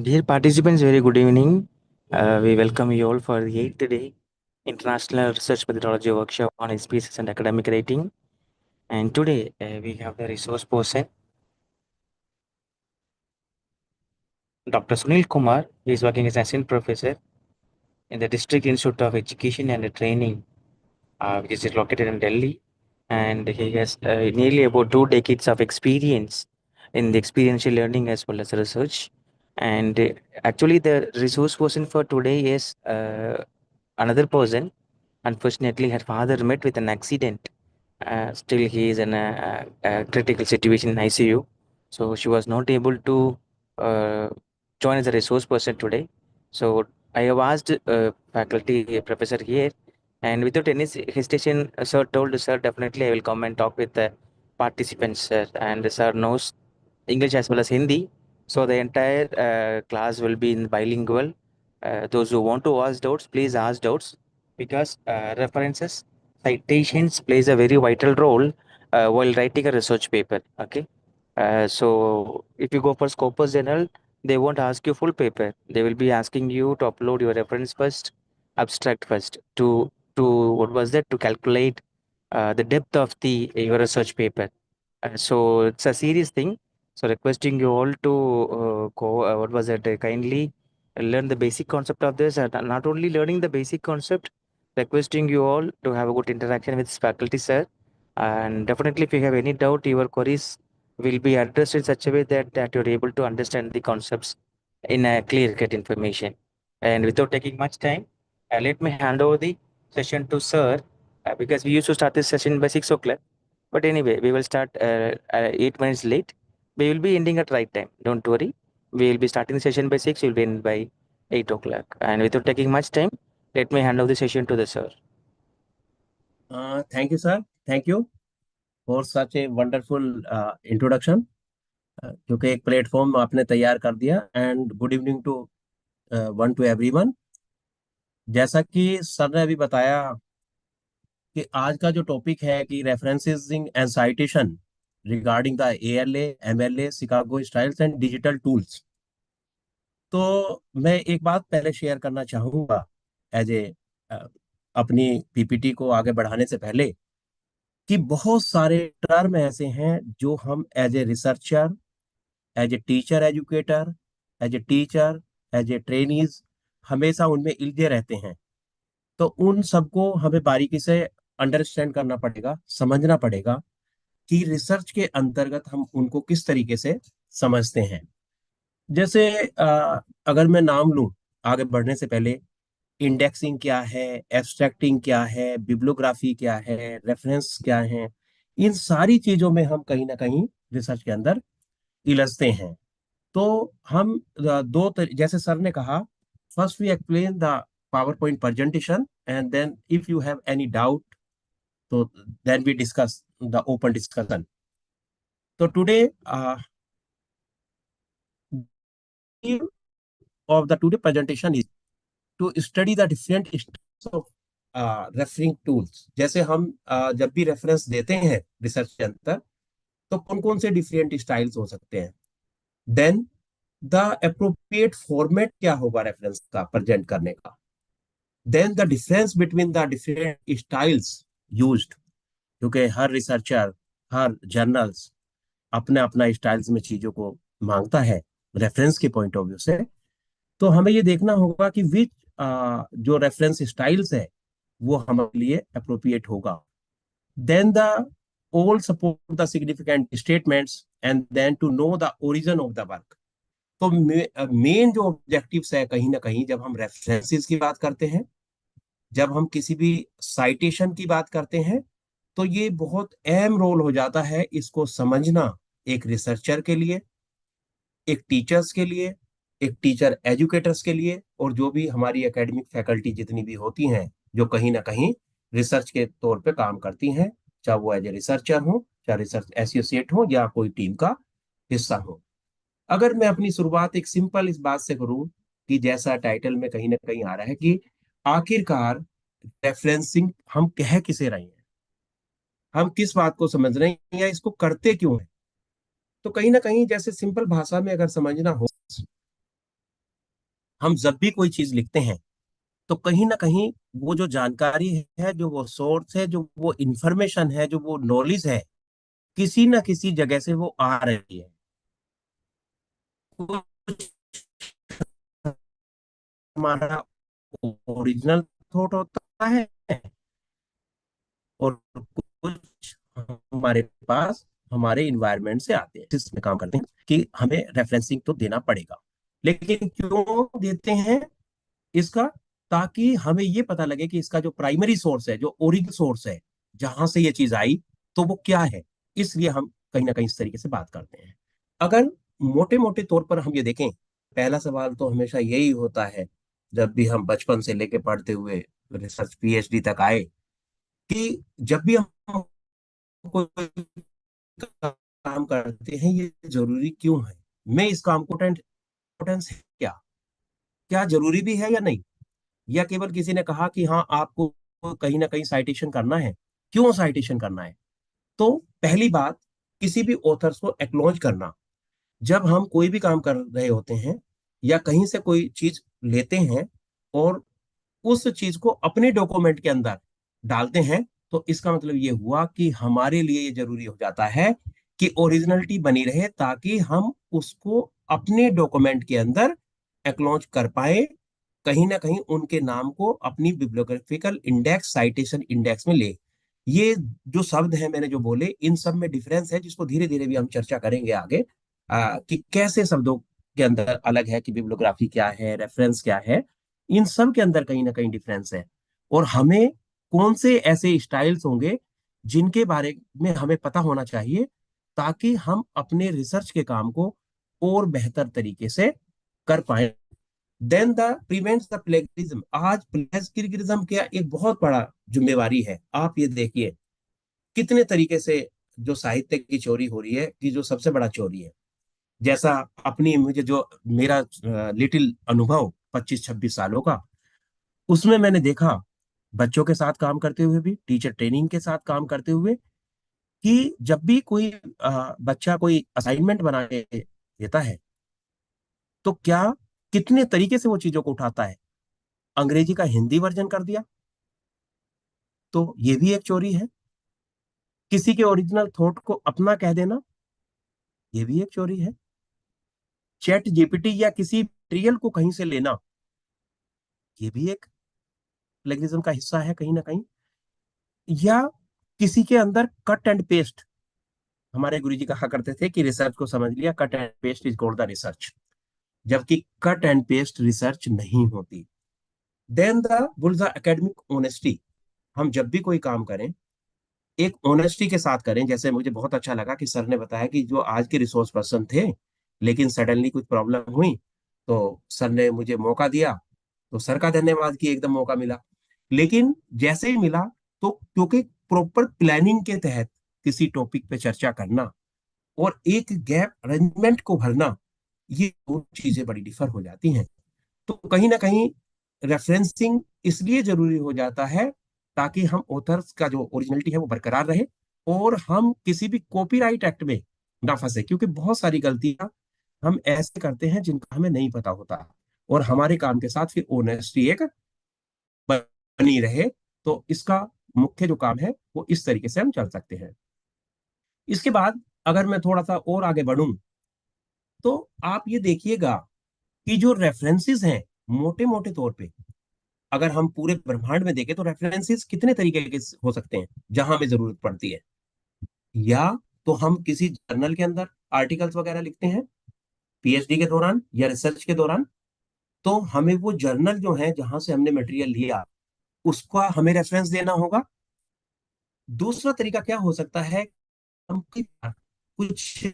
Dear participants, very good evening. We welcome you all for the eighth day International Research Methodology Workshop on Species and Academic Writing. And today we have the resource person, Dr. Sunil Kumar. He is working as assistant professor in the District Institute of Education and Training, which is located in Delhi. And he has nearly about 2 decades of experience in the experiential learning as well as research. And actually, the resource person for today is another person. Unfortunately, her father met with an accident. Still, he is in a critical situation in ICU. So she was not able to join as a resource person today. So I have asked faculty professor here, and without any hesitation, sir told, sir, definitely I will come and talk with the participants, sir. And sir knows English as well as Hindi. So the entire class will be in bilingual. Those who want to ask doubts, please ask doubts, because references, citations plays a very vital role while writing a research paper. Okay. So if you go for Scopus Journal, they won't ask you full paper. They will be asking you to upload your reference first, abstract first, to what was that, to calculate the depth of the your research paper. So it's a serious thing. So requesting you all to what was it? Kindly learn the basic concept of this, and not only learning the basic concept, requesting you all to have a good interaction with faculty, sir. And definitely, if you have any doubt, your queries will be addressed in such a way that you're able to understand the concepts in a clear-cut information. And without taking much time, let me hand over the session to sir, because we used to start this session by 6 o'clock. But anyway, we will start 8 minutes late. We will be ending at right time. Don't worry. We will be starting the session by 6. We'll be in by 8 o'clock. And without taking much time, let me hand over the session to the sir. Thank you, sir. Thank you for such a wonderful introduction. क्योंकि एक platform आपने तैयार कर दिया and good evening to one to everyone. जैसा कि sir ने अभी बताया कि आज का जो टॉपिक है कि referencing and citation regarding the ALA MLA Chicago styles and digital tools. तो मैं एक बात पहले शेयर करना चाहूंगा एज ए अपनी पीपीटी को आगे बढ़ाने से पहले कि बहुत सारे टर्म ऐसे हैं जो हम as a researcher, as a teacher educator, as a teacher, as a trainees हमेशा उनमें इल्झे रहते हैं। तो उन सबको हमें बारीकी से अंडरस्टैंड करना पड़ेगा, समझना पड़ेगा कि रिसर्च के अंतर्गत हम उनको किस तरीके से समझते हैं। जैसे अगर मैं नाम लूं आगे बढ़ने से पहले, इंडेक्सिंग क्या है, एब्स्ट्रैक्टिंग क्या है, बिब्लियोग्राफी क्या है, रेफरेंस क्या है, इन सारी चीजों में हम कहीं ना कहीं रिसर्च के अंदर इलझते हैं। तो हम जैसे सर ने कहा, first we explain the PowerPoint presentation and then if you have any doubt तो then we discuss the open discussion. तो today of the today presentation is to study the different styles of referring tools। जैसे हम जब भी reference देते हैं research के अंदर तो कौन कौन से डिफरेंट स्टाइल्स हो सकते हैं, देन द अप्रोप्रिएट फॉर्मेट क्या होगा रेफरेंस का प्रेजेंट करने का, then the difference between the different styles used. क्योंकि हर रिसर्चर, हर जर्नल्स अपने अपना स्टाइल्स में चीजों को मांगता है रेफरेंस के पॉइंट ऑफ व्यू से। तो हमें ये देखना होगा कि विच जो रेफरेंस स्टाइल्स है वो हमारे लिए अप्रोप्रिएट होगा। Then the all support the significant statements and then to know the origin of the work. तो मेन जो ऑब्जेक्टिव्स है कहीं ना कहीं जब हम रेफरेंसेस की बात करते हैं, जब हम किसी भी साइटेशन की बात करते हैं, तो ये बहुत अहम रोल हो जाता है इसको समझना एक रिसर्चर के लिए, एक टीचर्स के लिए, एक टीचर एजुकेटर्स के लिए, और जो भी हमारी एकेडमिक फैकल्टी जितनी भी होती हैं जो कहीं ना कहीं रिसर्च के तौर पे काम करती हैं, चाहे वो एज ए रिसर्चर हो, चाहे रिसर्च एसोसिएट हो, या कोई टीम का हिस्सा हो। अगर मैं अपनी शुरुआत एक सिंपल इस बात से करूं कि जैसा टाइटल में कहीं ना कहीं आ रहा है कि आखिरकार रेफरेंसिंग हम कह किसे रहे हैं, हम किस बात को समझ रहे हैं, या इसको करते क्यों हैं। तो कहीं ना कहीं जैसे सिंपल भाषा में अगर समझना हो हम जब भी कोई चीज लिखते हैं तो कहीं ना कहीं वो जो जानकारी है, जो वो सोर्स है, जो वो इंफॉर्मेशन है, जो वो नॉलेज है, किसी ना किसी जगह से वो आ रही है। कुछ हमारा ओरिजिनल थॉट होता है और कुछ हमारे पास हमारे इन्वायरमेंट से आते हैं, जिसमें काम करते हैं कि हमें रेफरेंसिंग तो देना पड़ेगा। लेकिन क्यों देते हैं इसका? ताकि हमें ये पता लगे कि इसका जो प्राइमरी सोर्स है, जो ओरिजिनल सोर्स है, जहां से ये चीज आई, तो वो क्या है। इसलिए हम कहीं ना कहीं इस तरीके से बात करते हैं। अगर मोटे मोटे तौर पर हम ये देखें, पहला सवाल तो हमेशा यही होता है, जब भी हम बचपन से लेके पढ़ते हुए रिसर्च पीएचडी तक आए, कि जब भी हम कोई काम करते हैं, ये जरूरी क्यों है? मैं इस काम को इम्पोर्टेंस है क्या? क्या जरूरी भी है या नहीं? या केवल किसी ने कहा कि हाँ आपको कहीं ना कहीं साइटेशन करना है, क्यों साइटेशन करना है? तो पहली बात, किसी भी ऑथर्स को एक्नॉलेज करना। जब हम कोई भी काम कर रहे होते हैं या कहीं से कोई चीज लेते हैं और उस चीज को अपने डॉक्यूमेंट के अंदर डालते हैं, तो इसका मतलब ये हुआ कि हमारे लिए ये जरूरी हो जाता है कि ओरिजिनलिटी बनी रहे, ताकि हम उसको अपने डॉक्यूमेंट के अंदर एक्नॉलेज कर पाए, कहीं ना कहीं उनके नाम को अपनी बिब्लियोग्राफिकल इंडेक्स, साइटेशन इंडेक्स में ले। ये जो शब्द हैं मैंने जो बोले, इन सब में डिफरेंस है, जिसको धीरे धीरे भी हम चर्चा करेंगे आगे, कि कैसे शब्दों के अंदर अलग है, कि बिब्लियोग्राफी क्या है, रेफरेंस क्या है। इन सब के अंदर कहीं ना कहीं डिफरेंस है। और हमें कौन से ऐसे स्टाइल्स होंगे जिनके बारे में हमें पता होना चाहिए, ताकि हम अपने रिसर्च के काम को और बेहतर तरीके से कर पाए। Then the prevents the plagiarism. आज प्लेगरिज्म क्या एक बहुत बड़ा जिम्मेवारी है। आप ये देखिए कितने तरीके से जो साहित्य की चोरी हो रही है, कि जो सबसे बड़ा चोरी है, जैसा अपनी मुझे जो मेरा लिटिल अनुभव 25-26 सालों का, उसमें मैंने देखा, बच्चों के साथ काम करते हुए भी, टीचर ट्रेनिंग के साथ काम करते हुए, कि जब भी कोई बच्चा कोई असाइनमेंट बना के देता है, तो क्या कितने तरीके से वो चीजों को उठाता है। अंग्रेजी का हिंदी वर्जन कर दिया, तो ये भी एक चोरी है। किसी के ओरिजिनल थॉट को अपना कह देना, ये भी एक चोरी है। चैट जीपीटी या किसी मटेरियल को कहीं से लेना, ये भी एक प्लेगरिज्म का हिस्सा है कहीं ना कहीं। या किसी के अंदर कट एंड पेस्ट। हमारे गुरुजी कहा करते थे कि रिसर्च को समझ लिया, cut and paste is called the research. जबकि कट एंड पेस्ट रिसर्च नहीं होती। Then the bull the academic honesty. हम जब भी कोई काम करें, एक ऑनेस्टी के साथ करें। जैसे मुझे बहुत अच्छा लगा कि सर ने बताया कि जो आज के रिसोर्स पर्सन थे, लेकिन सडनली कुछ प्रॉब्लम हुई, तो सर ने मुझे मौका दिया, तो सर का धन्यवाद कि एकदम मौका मिला। लेकिन जैसे ही मिला, तो क्योंकि प्रॉपर प्लानिंग के तहत किसी टॉपिक पे चर्चा करना और एक गैप अरेंजमेंट को भरना, ये दो चीजें बड़ी डिफर हो जाती हैं। तो कहीं ना कहीं रेफरेंसिंग इसलिए जरूरी हो जाता है, ताकि हम ऑथर्स का जो ओरिजिनलिटी है वो बरकरार रहे, और हम किसी भी कॉपीराइट एक्ट में ना फंसे। क्योंकि बहुत सारी गलतियां हम ऐसे करते हैं जिनका हमें नहीं पता होता, और हमारे काम के साथ फिर ऑनेस्टी एक बनी रहे। तो इसका मुख्य जो काम है वो इस तरीके से हम चल सकते हैं। इसके बाद अगर मैं थोड़ा सा और आगे बढ़ूं, तो आप ये देखिएगा कि जो रेफरेंसेस हैं, मोटे मोटे तौर पे अगर हम पूरे ब्रह्मांड में देखें, तो रेफरेंसेस कितने तरीके के हो सकते हैं जहां हमें जरूरत पड़ती है। या तो हम किसी जर्नल के अंदर आर्टिकल्स वगैरह लिखते हैं पीएचडी के दौरान या रिसर्च के दौरान, तो हमें वो जर्नल जो है जहां से हमने मटेरियल लिया, उसका हमें रेफरेंस देना होगा। दूसरा तरीका क्या हो सकता है, हम कुछ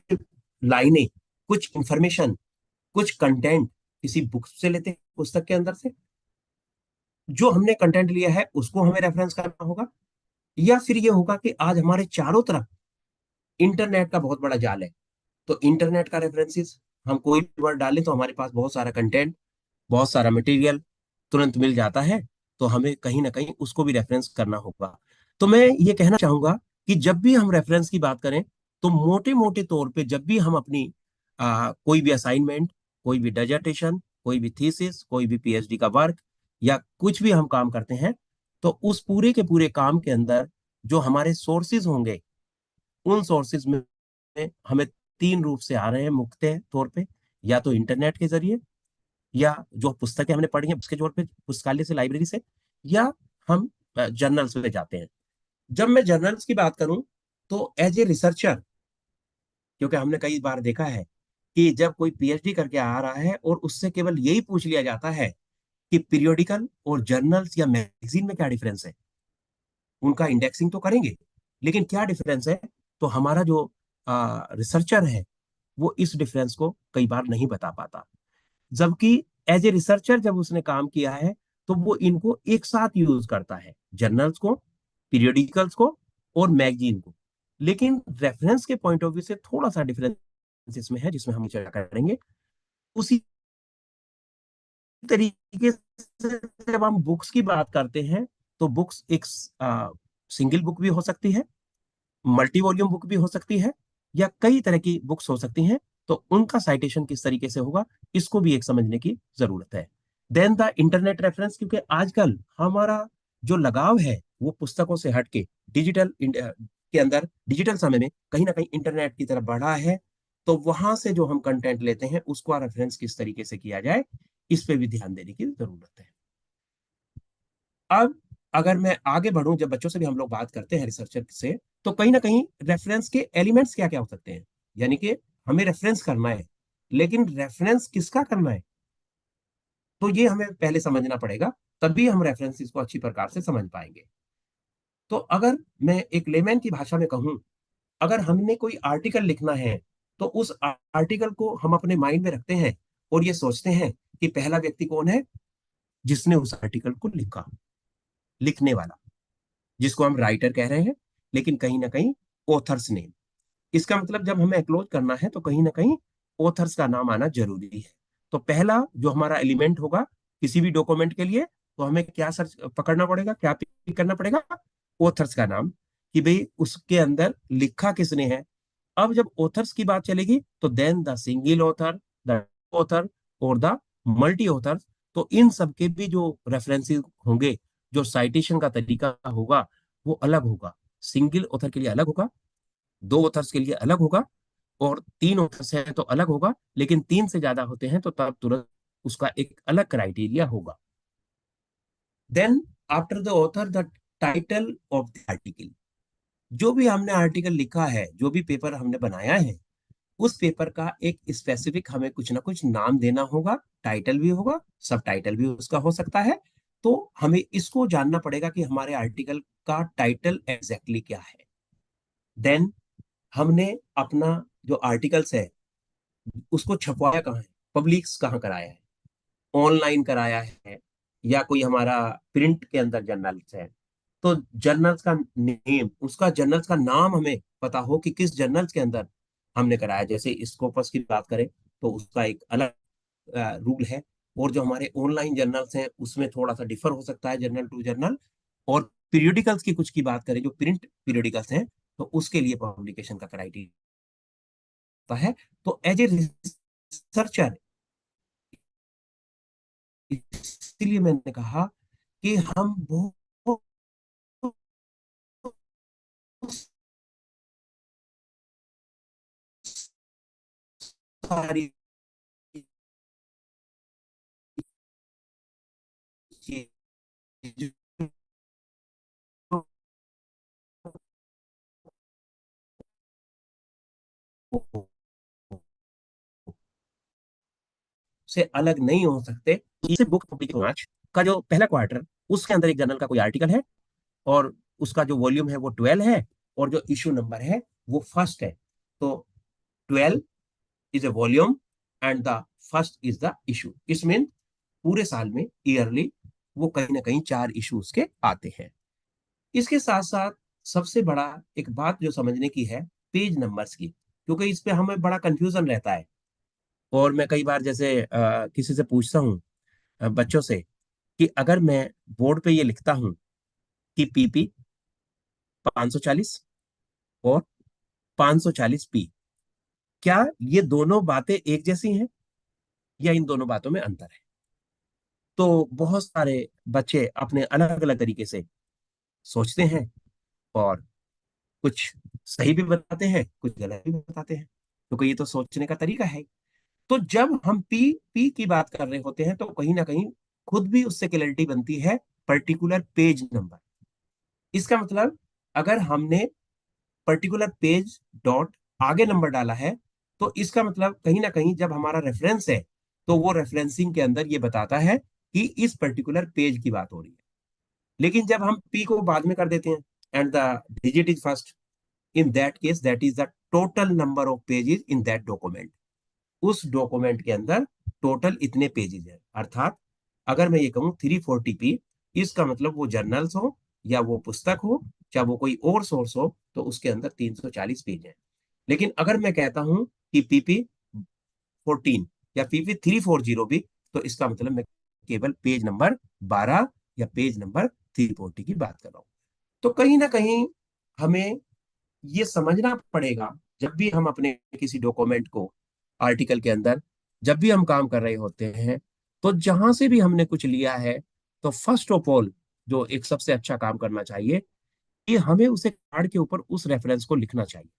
लाइनें, कुछ इंफॉर्मेशन, कुछ कंटेंट किसी बुक से लेते हैं, पुस्तक के अंदर से, जो हमने कंटेंट लिया है उसको हमें रेफरेंस करना होगा। या फिर ये होगा कि आज हमारे चारों तरफ इंटरनेट का बहुत बड़ा जाल है, तो इंटरनेट का रेफरेंसेस, हम कोई भी वर्ड डालें तो हमारे पास बहुत सारा कंटेंट, बहुत सारा मटेरियल तुरंत मिल जाता है, तो हमें कहीं ना कहीं उसको भी रेफरेंस करना होगा। तो मैं ये कहना चाहूंगा कि जब भी हम रेफरेंस की बात करें, तो मोटे मोटे तौर पे जब भी हम अपनी कोई भी असाइनमेंट, कोई भी डिसर्टेशन कोई भी थीसिस, कोई भी पीएचडी का वर्क या कुछ भी हम काम करते हैं, तो उस पूरे के पूरे काम के अंदर जो हमारे सोर्सेज होंगे, उन सोर्सेज में हमें तीन रूप से आ रहे हैं मुख्य तौर पे। या तो इंटरनेट के जरिए, या जो पुस्तकें हमने पढ़ी हैं उसके तौर पे पुस्तकालय से, लाइब्रेरी से, या हम जर्नल्स में जाते हैं। जब मैं जर्नल्स की बात करूं, तो एज ए रिसर्चर, क्योंकि हमने कई बार देखा है कि जब कोई पीएचडी करके आ रहा है और उससे केवल यही पूछ लिया जाता है कि पीरियोडिकल और जर्नल्स या मैगजीन में क्या डिफरेंस है, उनका इंडेक्सिंग तो करेंगे लेकिन क्या डिफरेंस है, तो हमारा जो रिसर्चर है वो इस डिफरेंस को कई बार नहीं बता पाता। जबकि एज ए रिसर्चर जब उसने काम किया है, तो वो इनको एक साथ यूज करता है, जर्नल्स को, पीरियोडिकल्स को और मैगजीन को। लेकिन रेफरेंस के पॉइंट ऑफ व्यू से थोड़ा सा डिफरेंस इसमें है, जिसमें हम चर्चा करेंगे। उसी तरीके से जब हम बुक्स की बात करते हैं, तो बुक्स एक सिंगल बुक भी हो सकती है, मल्टी वॉल्यूम बुक भी हो सकती है, या कई तरह की बुक्स हो सकती हैं। तो उनका साइटेशन किस तरीके से होगा, इसको भी एक समझने की जरूरत है। देन द इंटरनेट रेफरेंस, क्योंकि आजकल हमारा जो लगाव है वो पुस्तकों से हटके डिजिटल के अंदर, डिजिटल समय में कहीं ना कहीं इंटरनेट की तरफ बढ़ा है। तो वहां से जो हम कंटेंट लेते हैं उसका रेफरेंस किस तरीके से किया जाए, इस पे भी ध्यान देने की जरूरत है। अब अगर मैं आगे बढ़ूं, जब बच्चों से भी हम लोग बात करते हैं रिसर्चर से, तो कहीं ना कहीं रेफरेंस के एलिमेंट्स क्या क्या हो सकते हैं। यानी कि हमें रेफरेंस करना है, लेकिन रेफरेंस किसका करना है, तो ये हमें पहले समझना पड़ेगा, तभी हम रेफरेंसेस को अच्छी प्रकार से समझ पाएंगे। तो अगर मैं एक लेमैन की भाषा में कहूं, अगर हमने कोई आर्टिकल लिखना है, तो उस आर्टिकल को हम अपने माइंड में रखते हैं और ये सोचते हैं कि पहला व्यक्ति कौन है, जिसने उस आर्टिकल को लिखा, लिखने वाला, जिसको हम राइटर कह रहे हैं, लेकिन कहीं ना कहीं ऑथर्स नेम। इसका मतलब जब हमें एक्लोज करना है, तो कहीं ना कहीं ऑथर्स का नाम आना जरूरी है। तो पहला जो हमारा एलिमेंट होगा किसी भी डॉक्यूमेंट के लिए, तो हमें क्या सर्च पकड़ना पड़ेगा, क्या पिक करना पड़ेगा, ऑथर्स का नाम, कि भाई उसके अंदर लिखा किसने है। अब जब ऑथर्स की बात चलेगी, तो then the single author, the author और द मल्टी ऑथर। तो इन सब के भी जो रेफरेंसेस होंगे, जो साइटेशन का तरीका होगा, वो अलग होगा। सिंगल ऑथर के लिए अलग होगा, दो ऑथर्स के लिए अलग होगा, और तीन ऑथर्स हैं तो अलग होगा। लेकिन तीन से ज्यादा होते हैं तो तब तुरंत उसका एक अलग क्राइटेरिया होगा। Then after the author, the title of the article. जो भी हमने आर्टिकल लिखा है, जो भी पेपर हमने बनाया है, उस पेपर का एक स्पेसिफिक हमें कुछ ना कुछ नाम देना होगा, टाइटल भी होगा, सब टाइटल भी उसका हो सकता है। तो हमें इसको जानना पड़ेगा कि हमारे आर्टिकल का टाइटल एग्जैक्टली क्या है। देन हमने अपना जो आर्टिकल्स है उसको छपवाया कहाँ है, पब्लिश कहाँ कराया है, ऑनलाइन कराया है, या कोई हमारा प्रिंट के अंदर जर्नल्स है। तो जर्नल्स का नेम, उसका जर्नल्स का नाम हमें पता हो कि किस जर्नल्स के अंदर हमने कराया। जैसे स्कोपस की बात करें तो उसका एक अलग रूल है, और जो हमारे ऑनलाइन जर्नल्स हैं उसमें थोड़ा सा डिफर हो सकता है जर्नल टू जर्नल। और पीरियोडिकल्स की कुछ की बात करें, जो प्रिंट पीरियोडिकल्स हैं, तो उसके लिए पब्लिकेशन का क्राइटेरिया है। तो एज ए रिसर्चर, इसीलिए मैंने कहा कि हम बहुत सारी चीजों से अलग नहीं हो सकते। इसे बुक पब्लिक मार्च का जो पहला क्वार्टर, उसके अंदर एक जर्नल का कोई आर्टिकल है, और उसका जो वॉल्यूम है वो 12 है, और जो इशू नंबर है वो फर्स्ट है। तो 12 is a volume and the first is the issue. इस मीन पूरे साल में, ईयरली, वो कहीं ना कहीं चार इशूज के आते हैं। इसके साथ साथ सबसे बड़ा एक बात जो समझने की है, पेज नंबर्स की, क्योंकि इस पे हमें बड़ा कंफ्यूजन रहता है। और मैं कई बार जैसे किसी से पूछता हूँ, बच्चों से, कि अगर मैं बोर्ड पे ये लिखता हूँ कि पीपी 540 और 540 पी, क्या ये दोनों बातें एक जैसी हैं, या इन दोनों बातों में अंतर है? तो बहुत सारे बच्चे अपने अलग अलग तरीके से सोचते हैं, और कुछ सही भी बताते हैं, कुछ गलत भी बताते हैं, क्योंकि ये तो सोचने का तरीका है। तो जब हम पी पी की बात कर रहे होते हैं तो कहीं ना कहीं खुद भी उससे क्लैरिटी बनती है पर्टिकुलर पेज नंबर। इसका मतलब अगर हमने पर्टिकुलर पेज डॉट आगे नंबर डाला है, तो इसका मतलब कहीं ना कहीं जब हमारा रेफरेंस है, तो वो रेफरेंसिंग के अंदर ये बताता है कि इस पर्टिकुलर पेज की बात हो रही है। लेकिन जब हम पी को बाद में कर देते हैं and the digit is first, in that case that is the total number of pages in that document. उस डॉक्यूमेंट के अंदर टोटल इतने पेजेस हैं, अर्थात अगर मैं ये कहूँ 340p, इसका मतलब वो जर्नल्स हो या वो पुस्तक हो, चाहे वो कोई और सोर्स हो, तो उसके अंदर 340 पेज है। लेकिन अगर मैं कहता हूं कि PP14 या PP340 भी, तो इसका मतलब मैं केवल पेज नंबर 12 या पेज नंबर 340 की बात कर रहा हूं। तो कहीं ना कहीं हमें ये समझना पड़ेगा, जब भी हम अपने किसी डॉक्यूमेंट को आर्टिकल के अंदर जब भी हम काम कर रहे होते हैं, तो जहां से भी हमने कुछ लिया है, तो फर्स्ट ऑफ ऑल जो एक सबसे अच्छा काम करना चाहिए कि हमें उसे कार्ड के ऊपर उस रेफरेंस को लिखना चाहिए।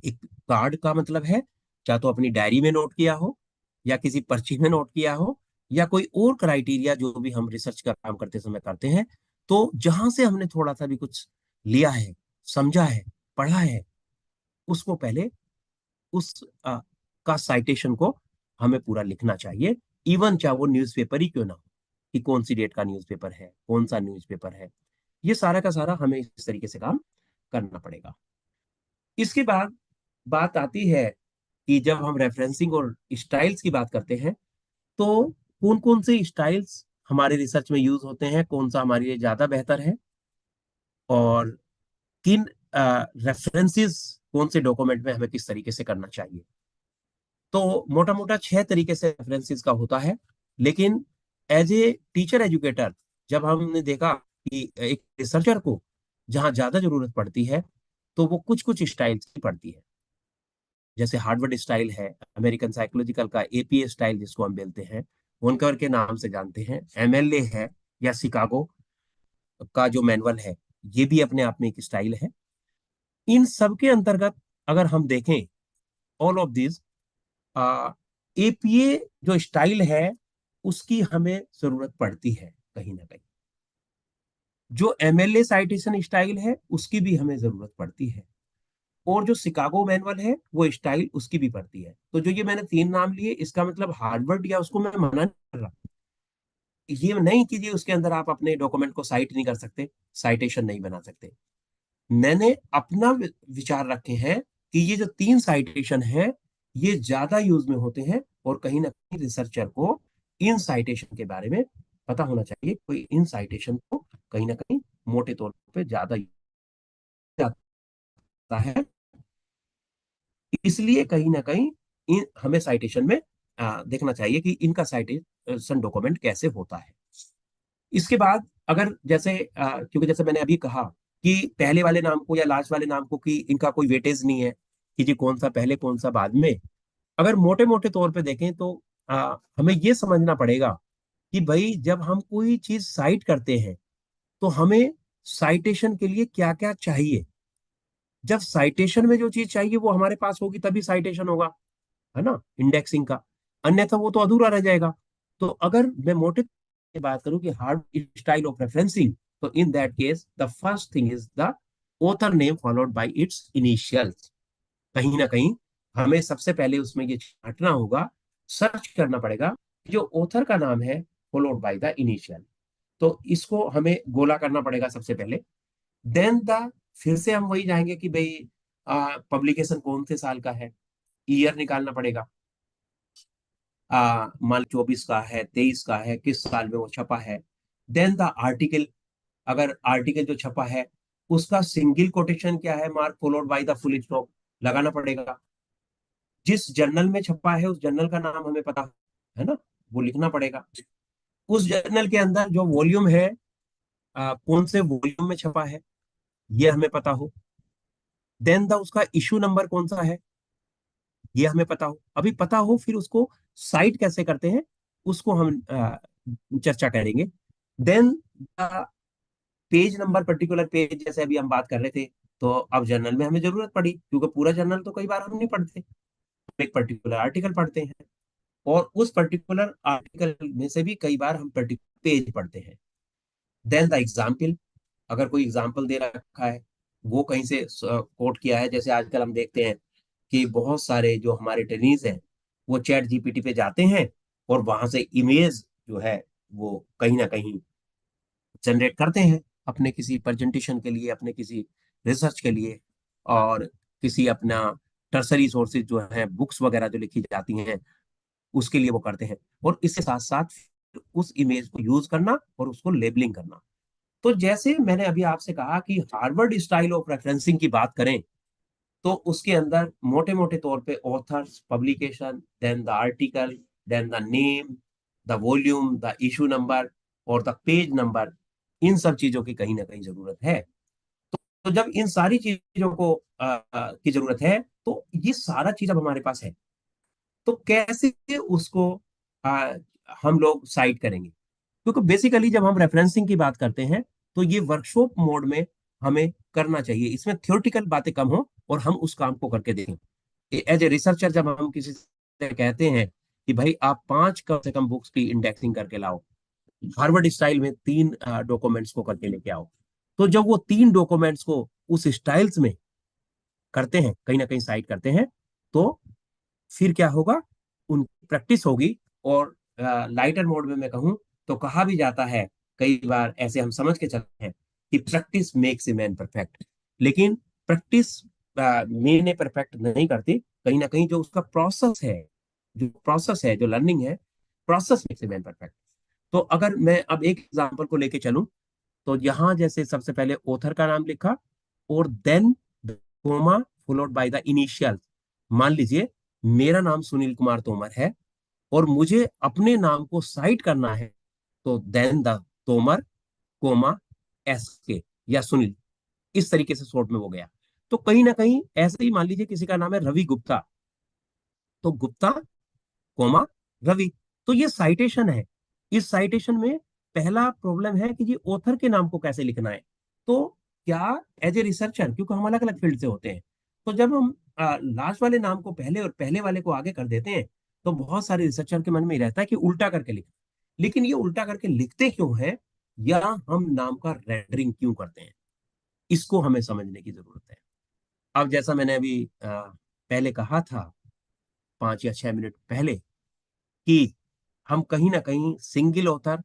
एक कार्ड का मतलब है, चाहे तो अपनी डायरी में नोट किया हो, या किसी पर्ची में नोट किया हो, या कोई और क्राइटेरिया जो भी हम रिसर्च का काम करते समय करते हैं। तो जहां से हमने थोड़ा सा भी कुछ लिया है, समझा है, पढ़ा है, उसको पहले उस का साइटेशन को हमें पूरा लिखना चाहिए। इवन चाहे वो न्यूज़पेपर ही क्यों ना हो, कि कौन सी डेट का न्यूज़पेपर है, कौन सा न्यूज़पेपर है, ये सारा का सारा हमें इस तरीके से काम करना पड़ेगा। इसके बाद बात आती है कि जब हम रेफरेंसिंग और स्टाइल्स की बात करते हैं, तो कौन कौन से स्टाइल्स हमारे रिसर्च में यूज होते हैं, कौन सा हमारे लिए ज्यादा बेहतर है, और किन रेफरेंसेस कौन से डॉक्यूमेंट में हमें किस तरीके से करना चाहिए। तो मोटा मोटा 6 तरीके से रेफरेंसेस का होता है। लेकिन एज ए टीचर एजुकेटर, जब हमने देखा कि एक रिसर्चर को जहाँ ज्यादा जरूरत पड़ती है, तो वो कुछ कुछ स्टाइल्स की पड़ती है। जैसे हार्वर्ड स्टाइल है, अमेरिकन साइकोलॉजिकल का एपीए स्टाइल जिसको हम बोलते हैं, वोनकर के नाम से जानते हैं, एमएलए है, या शिकागो का जो मैनुअल है, ये भी अपने आप में एक स्टाइल है। इन सब के अंतर्गत अगर हम देखें, ऑल ऑफ दिस, एपीए जो स्टाइल है, उसकी हमें जरूरत पड़ती है कहीं ना कहीं। जो एमएलए साइटेशन स्टाइल है, उसकी भी हमें जरूरत पड़ती है। और जो शिकागो मैनुअल है, वो स्टाइल उसकी भी पड़ती है। तो जो ये मैंने 3 नाम लिए, इसका मतलब हार्वर्ड या उसको मैं मना नहीं कर रहा। ये नहीं कीजिए उसके अंदर आप अपने डॉक्यूमेंट को साइट नहीं कर सकते, साइटेशन नहीं बना सकते। मैंने अपना विचार रखे हैं कि ये जो 3 साइटेशन है, ये ज्यादा यूज में होते हैं, और कहीं ना कहीं रिसर्चर को इन साइटेशन के बारे में पता होना चाहिए। कोई इन साइटेशन को कहीं ना कहीं मोटे तौर पे ज्यादा जाता है, इसलिए कहीं ना कहीं हमें साइटेशन में देखना चाहिए कि इनका साइटेशन डॉक्यूमेंट कैसे होता है। इसके बाद अगर जैसे क्योंकि जैसे मैंने अभी कहा कि पहले वाले नाम को या लास्ट वाले नाम को कि इनका कोई वेटेज नहीं है, कि जी कौन सा पहले कौन सा बाद में। अगर मोटे मोटे तौर पे देखें तो हमें ये समझना पड़ेगा कि भाई जब हम कोई चीज साइट करते हैं, तो हमें साइटेशन के लिए क्या क्या चाहिए। जब साइटेशन में जो चीज चाहिए वो हमारे पास होगी, तभी साइटेशन होगा, है ना, इंडेक्सिंग का। अन्यथा वो तो अधूरा रह जाएगा। तो अगर मैं मोटे की बात करूं कि हार्ड स्टाइल ऑफ रेफरेंसिंग, तो in that case the first thing is the author name followed by it's initials. कहीं ना कहीं हमें सबसे पहले उसमें ये छांटना होगा, सर्च करना पड़ेगा, जो ऑथर का नाम है फॉलोड बाय द इनिशियल। तो इसको हमें गोला करना पड़ेगा सबसे पहले। देन द फिर से हम वही जाएंगे कि भाई पब्लिकेशन कौन से साल का है, ईयर निकालना पड़ेगा। मान 24 का है, 23 का है, किस साल में वो छपा है। देन द आर्टिकल, अगर आर्टिकल जो छपा है उसका सिंगल कोटेशन क्या है, mark followed by the full stop लगाना पड़ेगा। जिस जर्नल में छपा है उस जर्नल का नाम हमें पता है ना, वो लिखना पड़ेगा। उस जर्नल के अंदर जो वॉल्यूम है, कौन से वॉल्यूम में छपा है, ये हमें पता हो। देन द उसका इशू नंबर कौन सा है, ये हमें पता हो, अभी पता हो फिर उसको साइट कैसे करते हैं उसको हम चर्चा करेंगे। Then page number, particular page, जैसे अभी हम बात कर रहे थे, तो अब जर्नल में हमें जरूरत पड़ी क्योंकि पूरा जर्नल तो कई बार हम नहीं पढ़ते, हम एक पर्टिकुलर आर्टिकल पढ़ते हैं, और उस पर्टिकुलर आर्टिकल में से भी कई बार हम पर्टिकुलर पेज पढ़ते हैं। देन द एग्जाम्पल, अगर कोई एग्जाम्पल दे रखा है, वो कहीं से कोट किया है, जैसे आजकल हम देखते हैं कि बहुत सारे जो हमारे ट्रेनीज हैं वो चैट जीपीटी पे जाते हैं और वहां से इमेज जो है वो कहीं ना कहीं जनरेट करते हैं अपने किसी प्रेजेंटेशन के लिए, अपने किसी रिसर्च के लिए, और किसी अपना टर्सरी सोर्सेज जो है, बुक्स वगैरह जो लिखी जाती हैं उसके लिए वो करते हैं। और इसके साथ साथ उस इमेज को यूज करना और उसको लेबलिंग करना। तो जैसे मैंने अभी आपसे कहा कि हार्वर्ड स्टाइल ऑफ रेफरेंसिंग की बात करें, तो उसके अंदर मोटे मोटे तौर पे authors, publication, then the article, then the name, the volume, the issue number और द पेज नंबर, इन सब चीजों की कहीं ना कहीं जरूरत है। तो जब इन सारी चीजों को की जरूरत है, तो ये सारा चीज अब हमारे पास है, तो कैसे उसको आ, हम लोग साइट करेंगे? क्योंकि बेसिकली जब हम रेफरेंसिंग की बात करते हैं तो ये वर्कशॉप मोड में हमें करना चाहिए, इसमें थ्योरेटिकल बातें कम हो और हम उस काम को करके देखें। एज ए रिसर्चर जब हम किसी से कहते हैं कि भाई आप 5 कम से कम बुक्स की इंडेक्सिंग करके लाओ, हार्वर्ड स्टाइल में 3 डॉक्यूमेंट्स को करके लेके आओ, तो जब वो 3 डॉक्यूमेंट्स को उस स्टाइल्स में करते हैं, कहीं ना कहीं साइट करते हैं, तो फिर क्या होगा, उनकी प्रैक्टिस होगी। और लाइटर मोड में मैं कहूँ तो कहा भी जाता है, कई बार ऐसे हम समझ के चलते हैं कि practice makes a man perfect, लेकिन प्रैक्टिस मैन ने परफेक्ट नहीं करती, कहीं ना कहीं जो उसका प्रोसेस है, जो लर्निंग है, process makes a man perfect. तो अगर मैं अब एक एग्जांपल को लेके चलूं, तो यहां जैसे सबसे पहले ऑथर का नाम लिखा और then comma followed by the initial. मान लीजिए मेरा नाम सुनील कुमार तोमर है और मुझे अपने नाम को साइट करना है, तो then the Tomar, comma, S K, या सुनील, इस तरीके से शॉर्ट में हो गया। तो कहीं ना कहीं ऐसे ही मान लीजिए किसी का नाम है रवि गुप्ता, तो गुप्ता, कोमा, रवि, तो ये साइटेशन है। इस साइटेशन में पहला प्रॉब्लम है कि ये ऑथर के नाम को कैसे लिखना है। तो क्या एज ए रिसर्चर, क्योंकि हम अलग अलग फील्ड से होते हैं, तो जब हम लास्ट वाले नाम को पहले और पहले वाले को आगे कर देते हैं, तो बहुत सारे रिसर्चर के मन में ही रहता है कि उल्टा करके लिख, लेकिन ये उल्टा करके लिखते क्यों है, या हम नाम का रेंडरिंग क्यों करते हैं, इसको हमें समझने की जरूरत है। अब जैसा मैंने अभी पहले कहा था, 5 या 6 मिनट पहले, कि हम कहीं ना कहीं सिंगल ऑथर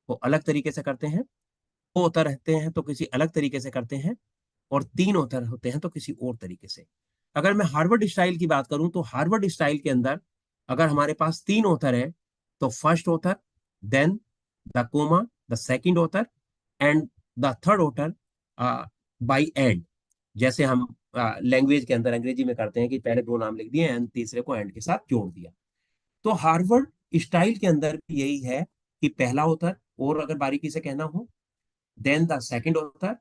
को अलग तरीके से करते हैं, दो ऑथर रहते हैं तो किसी अलग तरीके से करते हैं, और 3 ऑथर होते हैं तो किसी और तरीके से। अगर मैं हार्वर्ड स्टाइल की बात करूं, तो हार्वर्ड स्टाइल के अंदर अगर हमारे पास 3 ऑथर है, तो first author, then the comma, the second author, and the third author by end. जैसे हम लैंग्वेज के अंदर अंग्रेजी में करते हैं कि पहले 2 नाम लिख दिए एंड तीसरे को एंड के साथ जोड़ दिया, तो हार्वर्ड स्टाइल के अंदर भी यही है कि पहला ऑथर, और अगर बारीकी से कहना हो, then the second author,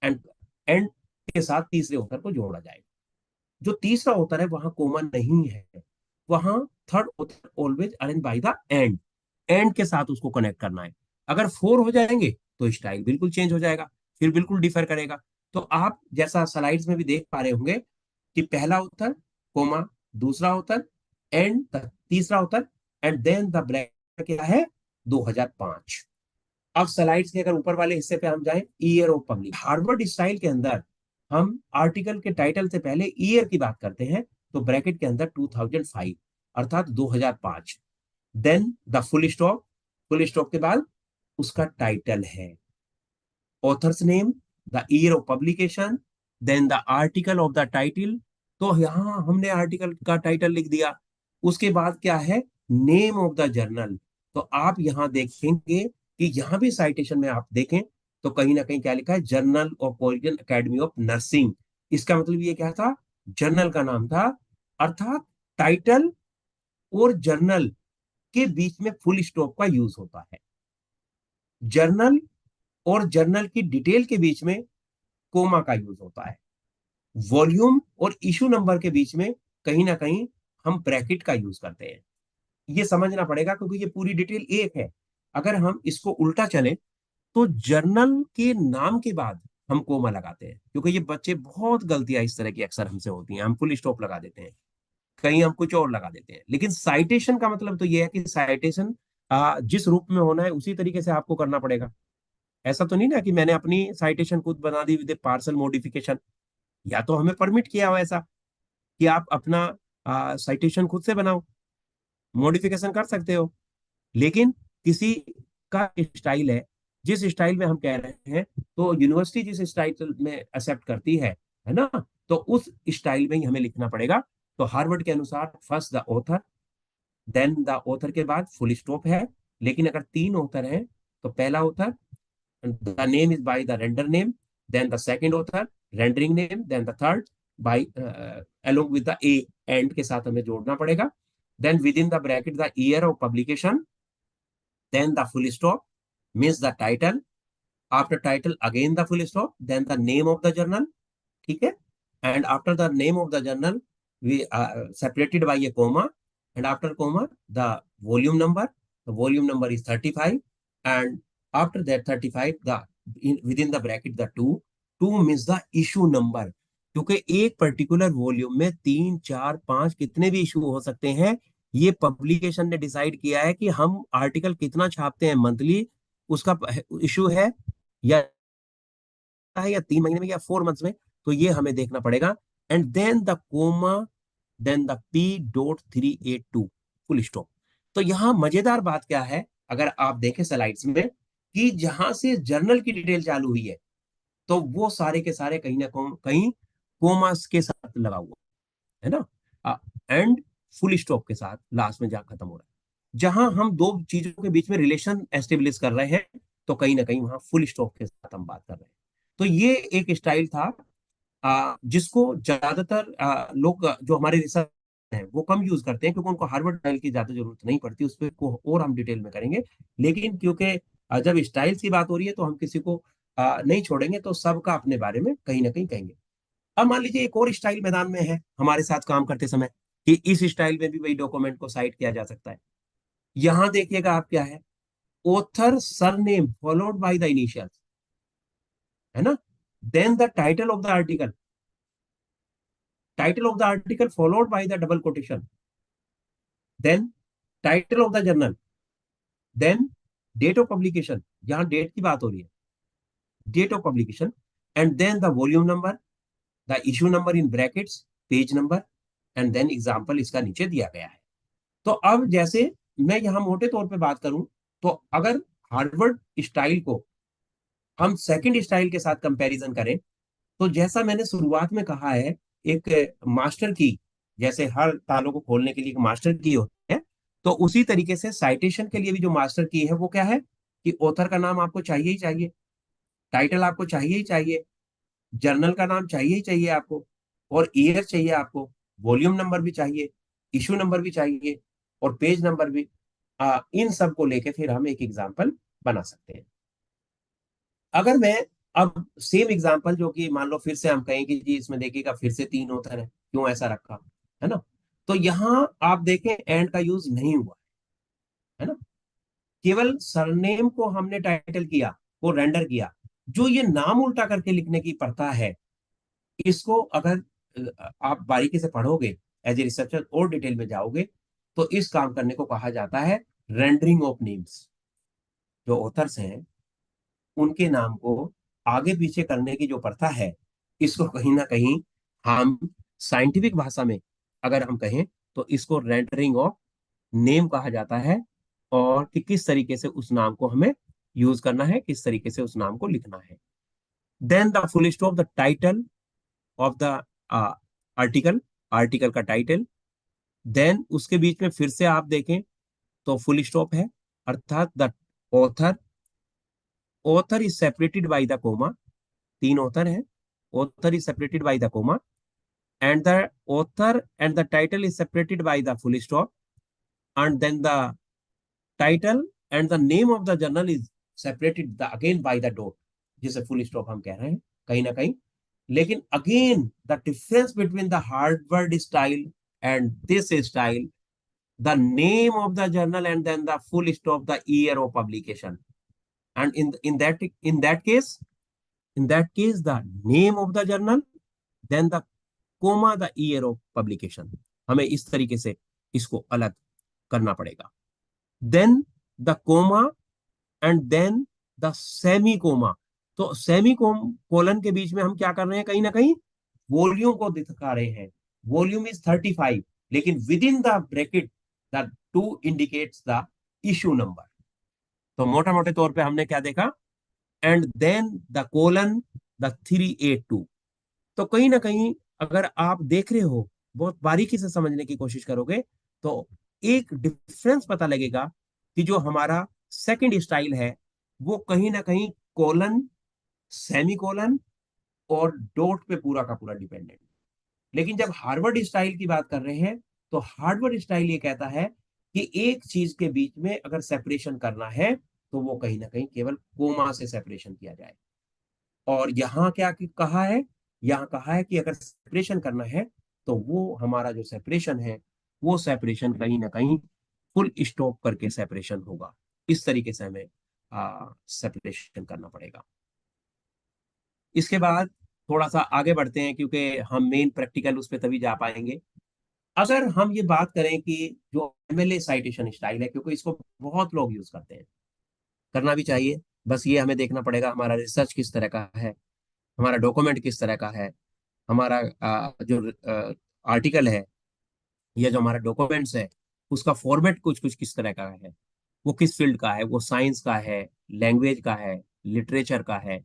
and and के साथ तीसरे ऑथर को जोड़ा जाएगा। जो तीसरा ऑथर है वहां कोमा नहीं है, वहां third author always arrange by the end, and के साथ उसको कनेक्ट करना है। अगर 4 हो जाएंगे तो स्टाइल बिल्कुल चेंज हो जाएगा, फिर बिल्कुल डिफर करेगा। तो आप जैसा स्लाइड्स में भी देख पा रहे होंगे कि पहला ऑथर, कोमा, दूसरा ऑथर, एंड तीसरा author, and then the bracket क्या है, 2005। अब स्लाइड्स के अगर ऊपर वाले हिस्से पे हम जाएं, year of public, Harvard style के अंदर हम आर्टिकल के टाइटल से पहले ईयर की बात करते हैं, तो ब्रैकेट के अंदर 2005, अर्थात 2005। Then the full stop, full stop के बाद उसका टाइटल है, authors name, the year of publication, then the article of the title, तो यहां हमने आर्टिकल का टाइटल लिख दिया। उसके बाद क्या है, नेम ऑफ द जर्नल। तो आप यहां देखेंगे कि यहां भी साइटेशन में आप देखें तो कहीं ना कहीं क्या लिखा है, journal of Korean academy of nursing. इसका मतलब ये क्या था, जर्नल का नाम था, अर्थात टाइटल और जर्नल के बीच में फुल स्टॉप का यूज होता है, जर्नल और जर्नल की डिटेल के बीच में कोमा का यूज होता है, वॉल्यूम और इशू नंबर के बीच में कहीं ना कहीं हम ब्रैकेट का यूज करते हैं। ये समझना पड़ेगा क्योंकि ये पूरी डिटेल एक है। अगर हम इसको उल्टा चले तो जर्नल के नाम के बाद हम कोमा लगाते हैं, क्योंकि ये बच्चे बहुत गलतियां इस तरह की अक्सर हमसे होती हैं। हम फुल स्टॉप लगा देते हैं, कहीं हम कुछ और लगा देते हैं। लेकिन साइटेशन का मतलब तो ये है कि साइटेशन जिस रूप में होना है उसी तरीके से आपको करना पड़ेगा। ऐसा तो नहीं ना कि मैंने अपनी साइटेशन खुद बना दी विद पार्सल मॉडिफिकेशन। या तो हमें परमिट किया हो ऐसा कि आप अपना साइटेशन खुद से बनाओ, मॉडिफिकेशन कर सकते हो। लेकिन किसी का स्टाइल है, जिस स्टाइल में हम कह रहे हैं, तो यूनिवर्सिटी जिस स्टाइल में एक्सेप्ट करती है ना, तो उस स्टाइल में ही हमें लिखना पड़ेगा। तो हार्वर्ड के अनुसार first the author, then the author के बाद फुल स्टॉप है। लेकिन अगर तीन ऑथर हैं तो पहला author, the name is by the render name, then the second author rendering name, then the third by along with the a and के साथ हमें जोड़ना पड़ेगा। Then within the bracket the year of publication, then the full stop means the title, after title again the full stop, then the name of the journal, ठीक है। And after the name of the journal we separated by a comma, and after comma the volume number, the volume number is 35, and after that 35 the within the bracket the 2 means the issue number, क्योंकि एक particular volume में 3 4 5 कितने भी issue हो सकते हैं। ये publication ने डिसाइड किया है कि हम आर्टिकल कितना छापते हैं मंथली, उसका इशू है या 3 महीने में या 4 मंथ्स में, तो ये हमें देखना पड़ेगा। And then the comma, then the P.382 full stop. तो यहां मजेदार बात क्या है, अगर आप देखें स्लाइड्स में, कि जहां से जर्नल की डिटेल चालू हुई है तो वो सारे के सारे कहीं ना कहीं कोमास के साथ लगा हुआ है ना, एंड फुल स्टॉप के साथ लास्ट में जहां खत्म हो रहा है। जहां हम दो चीजों के बीच में रिलेशन एस्टेब्लिश कर रहे हैं, तो कहीं ना कहीं वहां फुल स्टॉप के साथ हम बात कर रहे हैं। तो ये एक स्टाइल था जिसको ज्यादातर लोग जो हमारे रिसर्च हैं वो कम यूज करते हैं, क्योंकि उनको हार्वर्ड स्टाइल की ज्यादा जरूरत नहीं पड़ती। उस पर को और हम डिटेल में करेंगे। लेकिन क्योंकि जब स्टाइल की बात हो रही है तो हम किसी को नहीं छोड़ेंगे, तो सबका अपने बारे में कहीं ना कहीं कहेंगे। अब मान लीजिए एक और स्टाइल मैदान में है हमारे साथ काम करते समय, कि इस स्टाइल में भी वही डॉक्यूमेंट को साइट किया जा सकता है। यहां देखिएगा आप क्या है, author surname followed by the initial, है ना, then the title of the article, title of the article followed by the double quotation, then title of the journal, then date of publication, यहाँ डेट की बात हो रही है, date of publication, and then the volume number, the issue number in brackets, page number, and then example इसका नीचे दिया गया है। तो अब जैसे मैं यहाँ मोटे तौर पे बात करूं, तो अगर हार्वर्ड स्टाइल को हम सेकंड स्टाइल के साथ कंपैरिजन करें, तो जैसा मैंने शुरुआत में कहा है, एक मास्टर की, जैसे हर तालों को खोलने के लिए एक मास्टर की होती है, तो उसी तरीके से साइटेशन के लिए भी जो मास्टर की है वो क्या है, कि ऑथर का नाम आपको चाहिए ही चाहिए, टाइटल आपको चाहिए ही चाहिए, जर्नल का नाम चाहिए ही चाहिए आपको, और ईयर चाहिए आपको, वॉल्यूम नंबर भी चाहिए, इशू नंबर भी चाहिए, और पेज नंबर भी। इन सब को लेके फिर हम एक एग्जाम्पल बना सकते हैं। अगर मैं अब सेम एग्जांपल, जो कि मान लो फिर से हम कहें कि जी इसमें देखिएगा फिर से तीन ऑथर है, क्यों ऐसा रखा, है ना, तो यहां आप देखें एंड का यूज नहीं हुआ है ना, केवल सरनेम को हमने टाइटल किया, वो रेंडर किया। जो ये नाम उल्टा करके लिखने की प्रथा है, इसको अगर आप बारीकी से पढ़ोगे, एज ए रिसर्चर और डिटेल में जाओगे, तो इस काम करने को कहा जाता है रेंडरिंग ऑफ नेम्स। जो ऑथर्स हैं उनके नाम को आगे पीछे करने की जो प्रथा है, इसको कहीं ना कहीं हम साइंटिफिक भाषा में अगर हम कहें, तो इसको रेंडरिंग ऑफ नेम कहा जाता है। और कि किस तरीके से उस नाम को हमें यूज करना है, किस तरीके से उस नाम को लिखना है। Then the full stop, the title of the article, article का टाइटल। देन उसके बीच में फिर से आप देखें तो फुल स्टॉप है, अर्थात the author, author is separated by the comma, तीन ऑथर हैं, author is separated by the comma, and the author and the title is separated by the full stop, and then the title and the name of the journal is separated again by the dot, जिसे full stop हम कह रहे हैं कहीं ना कहीं। लेकिन again the difference between the Harvard style and this style, the name of the journal, and then the full stop, the year of publication. And in that case, the name of the journal, then the comma, the year of publication. हमें इस तरीके से इसको अलग करना पड़ेगा. Then the comma and then the semi comma. तो semi colon के बीच में हम क्या कर रहे हैं, कहीं ना कहीं वॉल्यूम को दिखा रहे हैं. वॉल्यूम इज 35, लेकिन within the bracket the 2 indicates the issue number. तो मोटा मोटे तौर पे हमने क्या देखा, and then the colon the 382. तो कहीं ना कहीं अगर आप देख रहे हो, बहुत बारीकी से समझने की कोशिश करोगे, तो एक डिफरेंस पता लगेगा कि जो हमारा सेकंड स्टाइल है वो कहीं ना कहीं कोलन, सेमी कोलन और डॉट पे पूरा का पूरा डिपेंडेंट. लेकिन जब हार्वर्ड स्टाइल की बात कर रहे हैं, तो हार्वर्ड स्टाइल ये कहता है कि एक चीज के बीच में अगर सेपरेशन करना है तो वो कहीं ना कहीं केवल कोमा से सेपरेशन किया जाए. और यहाँ क्या कहा है, यहाँ कहा है कि अगर सेपरेशन करना है तो वो हमारा जो सेपरेशन है, वो सेपरेशन कहीं ना कहीं फुल स्टॉप करके सेपरेशन होगा. इस तरीके से हमें सेपरेशन करना पड़ेगा. इसके बाद थोड़ा सा आगे बढ़ते हैं, क्योंकि हम मेन प्रैक्टिकल उस पर तभी जा पाएंगे. अगर हम ये बात करें कि जो एमएलए साइटेशन स्टाइल है, क्योंकि इसको बहुत लोग यूज करते हैं, करना भी चाहिए, बस ये हमें देखना पड़ेगा हमारा रिसर्च किस तरह का है, हमारा डॉक्यूमेंट किस तरह का है, हमारा जो आर्टिकल है या जो हमारा डॉक्यूमेंट्स है उसका फॉर्मेट कुछ कुछ किस तरह का है, वो किस फील्ड का है, वो साइंस का है, लैंग्वेज का है, लिटरेचर का है,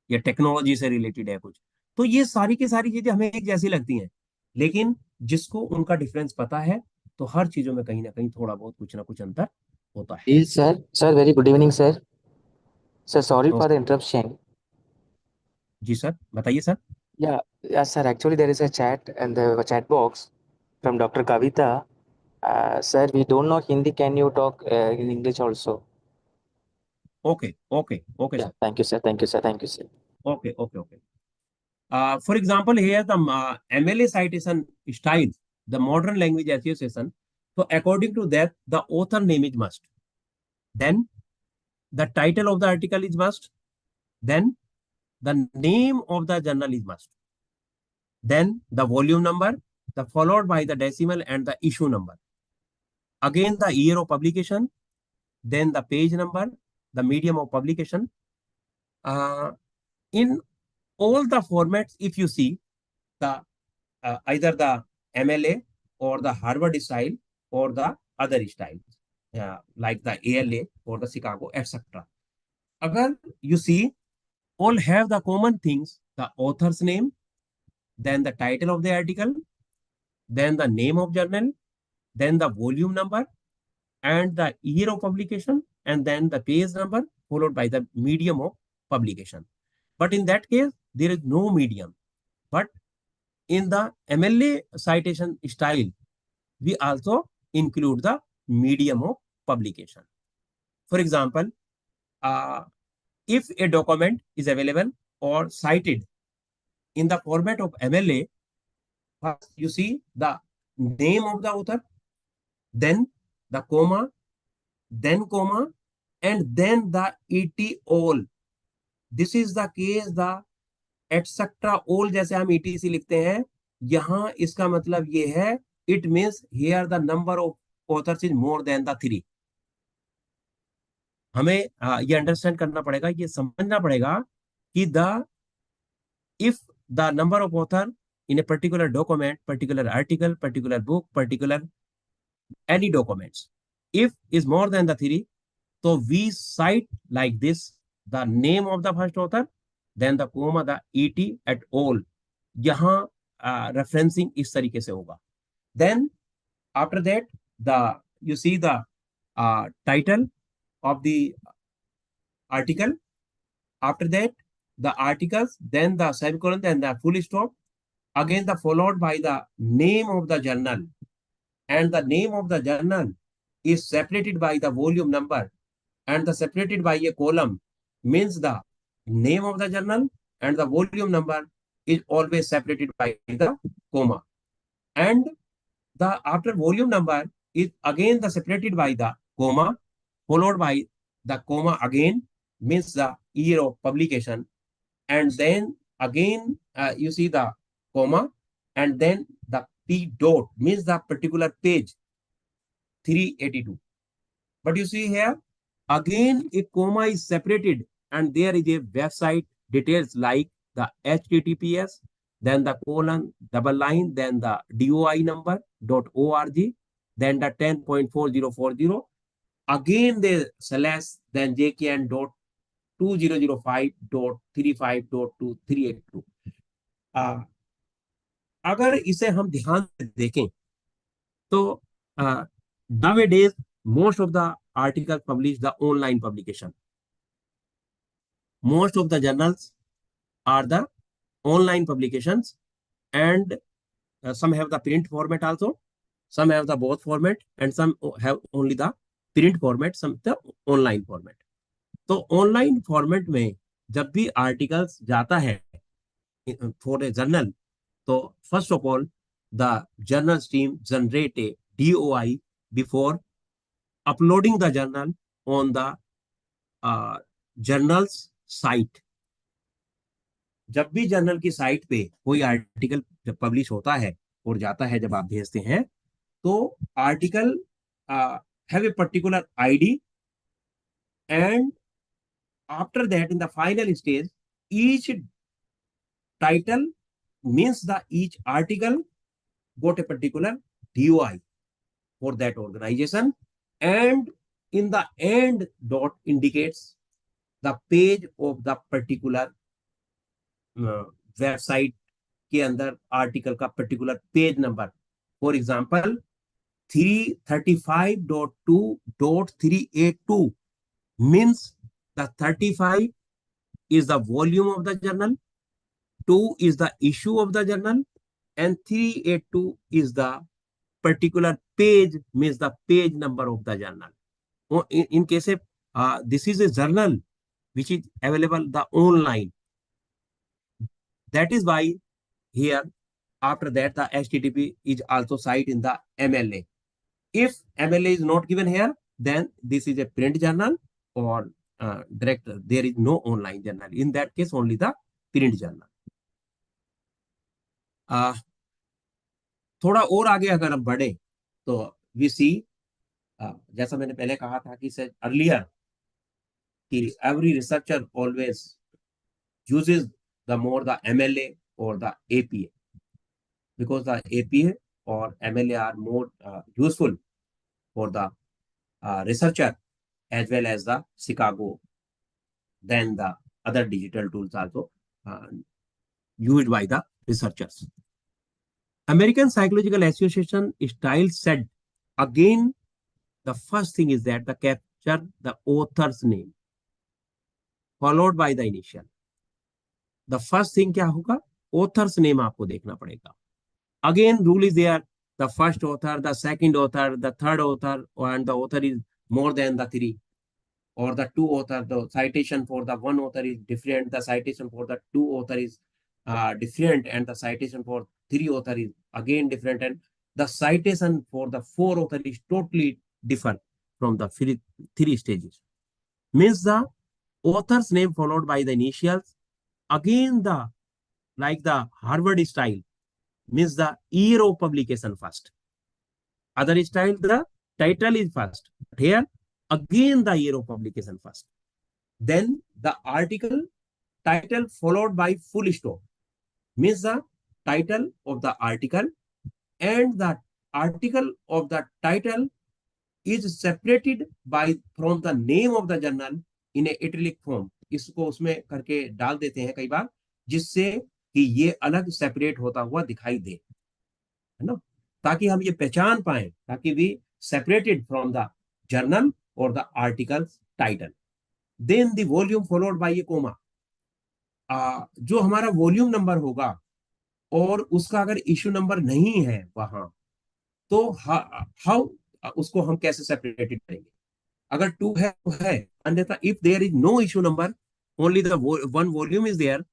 या टेक्नोलॉजी से रिलेटेड है कुछ. तो ये सारी की सारी चीजें हमें एक जैसी लगती हैं, लेकिन जिसको उनका डिफरेंस पता है, तो हर चीजों में कहीं ना कहीं थोड़ा बहुत कुछ ना कुछ अंतर होता है. Yes, sir. Sir, very good evening, sir. Sir, sorry for the नमस्ते. interruption. जी सर, बताइए sir. Yeah, yes, sir. Actually, there is a chat and the chat box from Dr. Kavita. Sir, we don't know Hindi. Can you talk in English also? Okay okay okay Yeah, sir. thank you, sir. Thank you, sir. Thank you, sir. Okay okay okay. For example, here the MLA citation style, the Modern Language Association. So according to that, the author name is must. Then the title of the article is must. Then the name of the journal is must. Then the volume number, the followed by the decimal and the issue number. Again the year of publication. Then the page number, the medium of publication. In all the formats, if you see the either the MLA or the Harvard style or the other styles, like the ALA or the Chicago, etc. Agar you see, all have the common things: the author's name, then the title of the article, then the name of journal, then the volume number, and the year of publication, and then the page number, followed by the medium of publication. But in that case, there is no medium. But in the MLA citation style, we also include the medium of publication. For example, if a document is available or cited in the format of MLA, first you see the name of the author, then the comma, and then the et all. This is the case, the etc all जैसे हम etc लिखते हैं, यहाँ इसका मतलब ये है, it means here the number of authors is more than the 3. हमें ये अंडरस्टैंड करना पड़ेगा, ये समझना पड़ेगा कि if the number of author in a particular document, particular article, particular book, particular any documents, if is more than the 3, so we cite like this: the name of the first author, then the comma, the et at all. यहाँ referencing इस तरीके से होगा. Then after that, you see the title of the article. After that, the articles, then the semicolon, then the full stop. Again, the followed by the name of the journal, and the name of the journal is separated by the volume number, and the separated by a column, means the name of the journal and the volume number is always separated by the comma. And the after volume number is again the separated by the comma, followed by the comma again, means the year of publication, and then again you see the comma, and then the p dot means the particular page 382. But you see here, again a comma is separated, and there is a website details like the HTTPS, then the colon, double line, then the DOI number .org, then the 10.4040, again the slash, then JKN dot 2005.35.2382. अगर इसे हम ध्यान से देखें तो nowadays most of the articles publish the online publication. Most of the journals are the online publications, and some have the print format also, some have the both format, and some have only the print format, some the online format. तो online format में जब भी articles जाता है for a journal, तो first of all the journal team generate a DOI before uploading the journal on the journal's site. जब भी journal की साइट पे कोई आर्टिकल जब पब्लिश होता है और जाता है, जब आप भेजते हैं, तो article have a particular ID, and after that in the final stage each title means the each article got a particular DOI for that organization, and in the end dot indicates the page of the particular website के अंदर article का particular page number. For example 335.2.382 means the 35 is the volume of the journal, 2 is the issue of the journal, and 382 is the particular page, means the page number of the journal. In case of this is a journal which is available the online. That is why here after that the HTTP is also cited in the MLA. If MLA is not given here, then this is a print journal or direct, there is no online journal. In that case only the print journal. थोड़ा और आगे अगर हम बढ़े तो we सी, जैसा मैंने पहले कहा था कि अर्लियर कि every researcher always uses the more the MLA or the APA, because the APA or MLA are more useful for the researcher as well as the Chicago than the other digital tools also used by the researchers. American Psychological Association style said, again, the first thing is that the capture the author's name followed by the initial. The first thing क्या होगा, author's name आपको देखना पड़ेगा. Again, rule is there, the first author, the second author, the third author, and the author is more than the 3, or the 2 author. The citation for the 1 author is different, the citation for the 2 author is different, and the citation for 3 author is again different, and the citation for the 4 author is totally different from the 3 stages. Means the author's name followed by the initials. Again, the like the Harvard style means the year of publication first. Other style, the title is first. Here, again the year of publication first. Then the article title followed by full stop means the title of the article, and the article of the title is separated by from the name of the journal in a italic form. इसको उसमें करके डाल देते हैं कई बार, जिससे कि ये अलग सेपरेट होता हुआ दिखाई दे, है ना, ताकि हम ये पहचान पाए, ताकि we separated from the journal और the article title. Then the volume followed by a comma. जो हमारा वॉल्यूम नंबर होगा और उसका अगर इश्यू नंबर नहीं है वहां, तो हाउ उसको हम कैसे सेपरेटेड करेंगे. अगर 2 है तो है, अन्यथा if there is no issue number, only the one volume is there,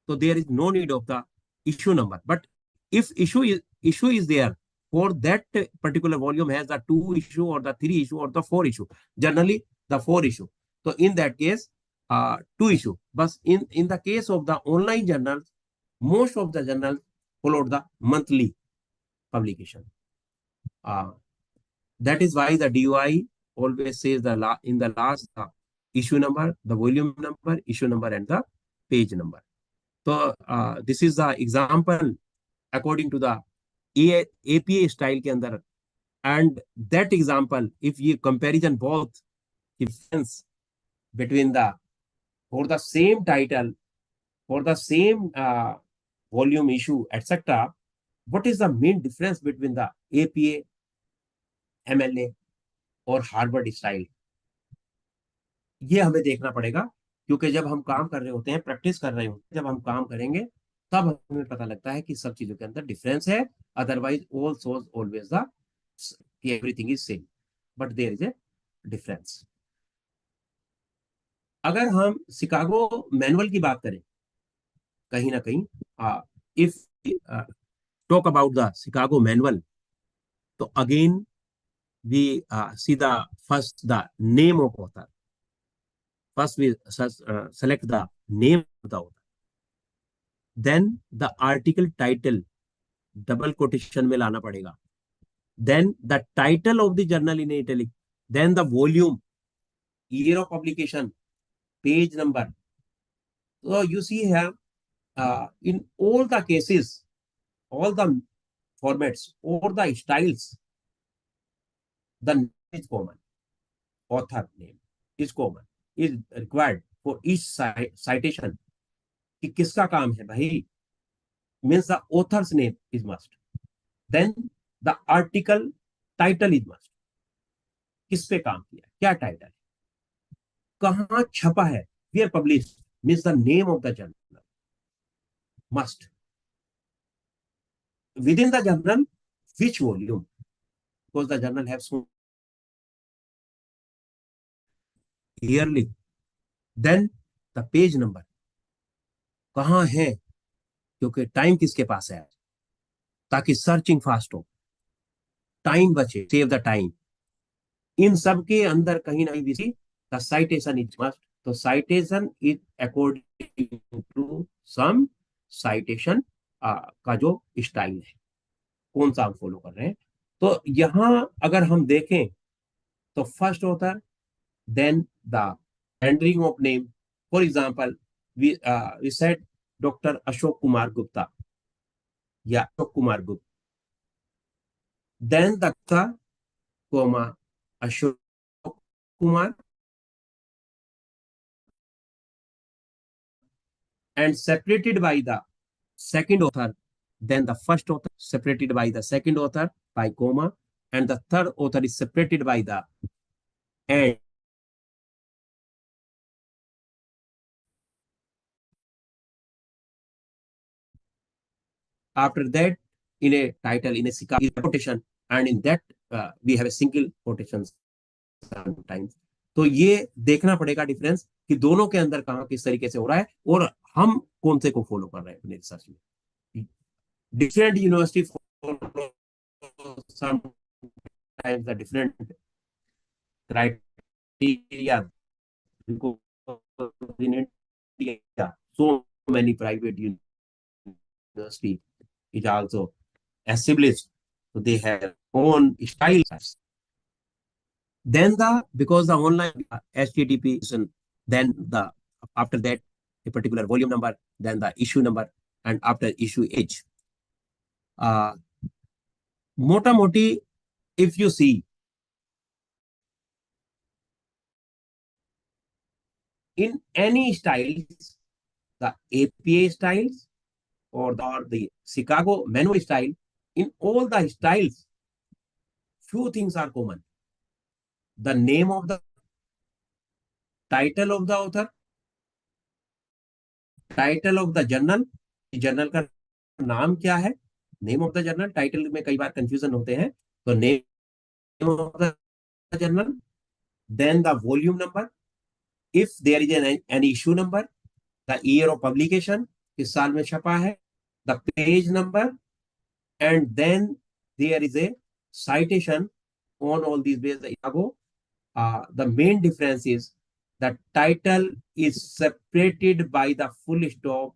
so there is no need of the issue number. But if issue is there, for that particular volume has the 2 issue or the 3 issue or the 4 issue. Generally, the 4 issue. So in that case, 2 issue. But in the case of the online journals, most of the journals followed the monthly publication. That is why the DOI always says in the last issue number, the volume number, issue number, and the page number. So this is the example according to the APA style के अंदर, and that example, if you comparison both difference between the for the same title, for the same volume issue, etc., what is the main difference between the APA, MLA और Harvard style, ये हमें देखना पड़ेगा, क्योंकि जब हम काम कर रहे होते हैं, प्रैक्टिस कर रहे होते हैं, जब हम काम करेंगे तब हमें पता लगता है कि सब चीजों के अंदर डिफरेंस है. Otherwise all source always the everything is same, but there is a difference. अगर हम शिकागो मैनुअल की बात करें, कहीं ना कहीं if talk about the Chicago manual, तो again we see the first the name of author. First we select the name of the author. Then the article title double quotation में लाना पड़ेगा. Then the title of the journal in italic. Then the volume, year of publication, page number. So you see here, in all the cases, all the formats, all the styles, the name is common. Author name is common, is required for each citation. कि किसका काम है भाई, means the author's name is must. Then the article title is must. किस पे काम किया, क्या टाइटल है, कहाँ छपा है, where published, means the name of the journal must. Within the journal, which volume, because the journal has so yearly. Then the page number, कहाँ है, क्योंकि टाइम किसके पास है, ताकि सर्चिंग फास्ट हो, टाइम बचे, सेव द टाइम. इन सब के अंदर कहीं ना कहीं द साइटेशन इज मस्ट. तो citation is according to some citation का जो स्टाइल है, कौन सा हम फॉलो कर रहे हैं. तो यहां अगर हम देखें तो first author, then the rendering of name. For example we said doctor Ashok Kumar Gupta या Ashok Kumar Gupta, then the comma Ashok Kumar, and separated by the second author, then the first author separated by the second author by comma, and the third author is separated by the and. After that, in a title, in a quotation, and in that we have a single quotation sometimes. तो ये देखना पड़ेगा difference कि दोनों के अंदर कहाँ किस तरीके से हो रहा है और हम कौन से को फॉलो कर रहे हैं अपने रिसर्च में. Different university sometimes the different criteria, because in India so many private university is also established, so they have own styles. Then because the online HTTP, then after that a particular volume number, then the issue number, and after issue H. Mota moti, if you see in any styles, the APA styles or the Chicago manual style, in all the styles, few things are common. The name of the title of the author, title of the journal, journal का नाम क्या है, name of the journal. Title में कई बार confusion होते हैं, तो name of the journal, then the volume number, if there is an issue number, the year of publication, किस साल में छपा है, the page number, and then there is a citation on all these bases. The main difference is the title is separated by the full stop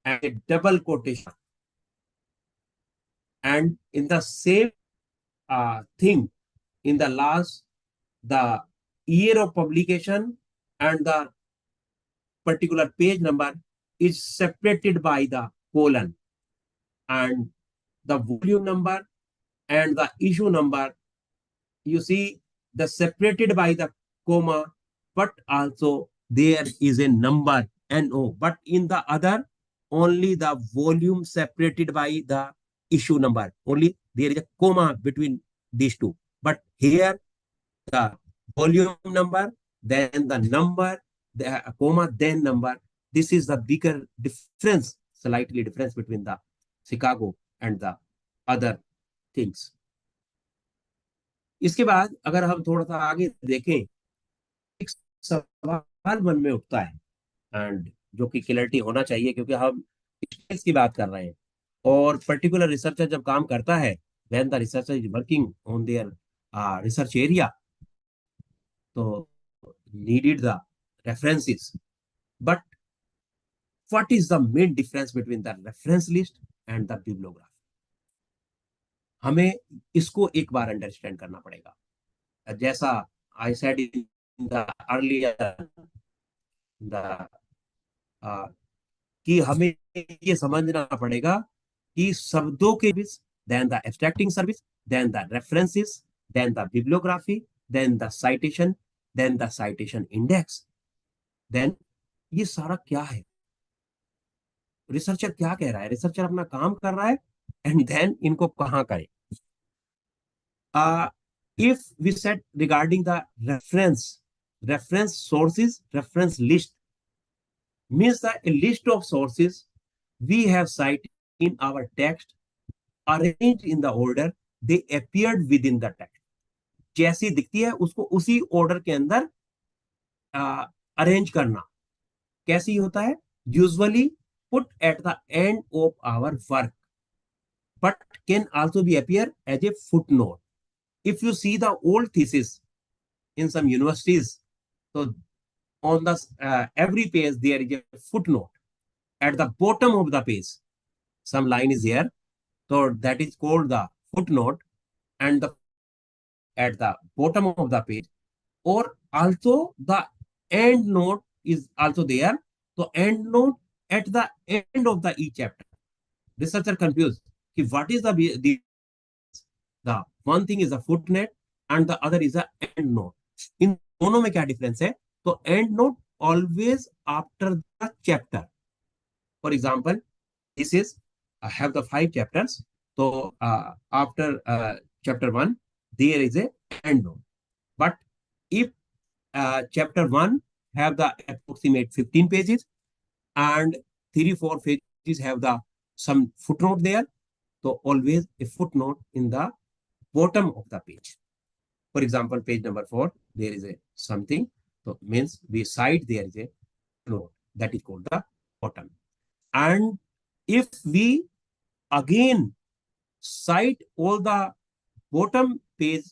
and a double quotation. And in the same thing, in the last, the year of publication and the particular page number is separated by the colon, and the volume number and the issue number, you see, the separated by the comma, but also there is a number NO. But in the other, only the volume separated by the issue number. Only there is a comma between these two. But here, the volume number, then the number, the comma, then number. This is the bigger difference, slightly difference between the Chicago and the other things. इसके बाद अगर हम थोड़ा सा आगे देखें, एक सवाल मन में उठता है, एंड जो कि क्लैरिटी होना चाहिए, क्योंकि हम स्टेज की बात कर रहे हैं, और पर्टिकुलर रिसर्चर जब काम करता है, when the researcher is working on their research area, तो needed the references. But what is the main difference between the reference list and the bibliography? हमें इसको एक बार अंडरस्टैंड करना पड़ेगा. जैसा I said in the earlier, कि हमें ये समझना पड़ेगा कि शब्दों के बीच, then the abstracting service, then the references, then the bibliography, then the citation, then the citation index, then ये सारा क्या है, रिसर्चर क्या कह रहा है, रिसर्चर अपना काम कर रहा है, एंड देन इनको कहां करें. If we said regarding the reference sources, reference list means that a list of sources we have cited in our text arranged in the order they appeared within the text. जैसी दिखती है उसको उसी order के अंदर arrange करना. कैसी होता है? Usually put at the end of our work, but can also be appear as a footnote. If you see the old thesis in some universities, so on the every page there is a footnote at the bottom of the page. Some line is here, so that is called the footnote, and at the bottom of the page, or also the end note is also there. So end note at the end of the each chapter. Researcher confused. What is the one thing is a footnote and the other is a end note. In दोनों में क्या difference है? तो end note always after the chapter. For example, this is I have the 5 chapters. So after chapter 1, there is a end note. But if chapter 1 have the approximate 15 pages and 3-4 pages have the some footnote there, so always a footnote in the bottom of the page. For example, page number 4, there is a something, so means we cite there is a note that is called the bottom. And if we again cite all the bottom page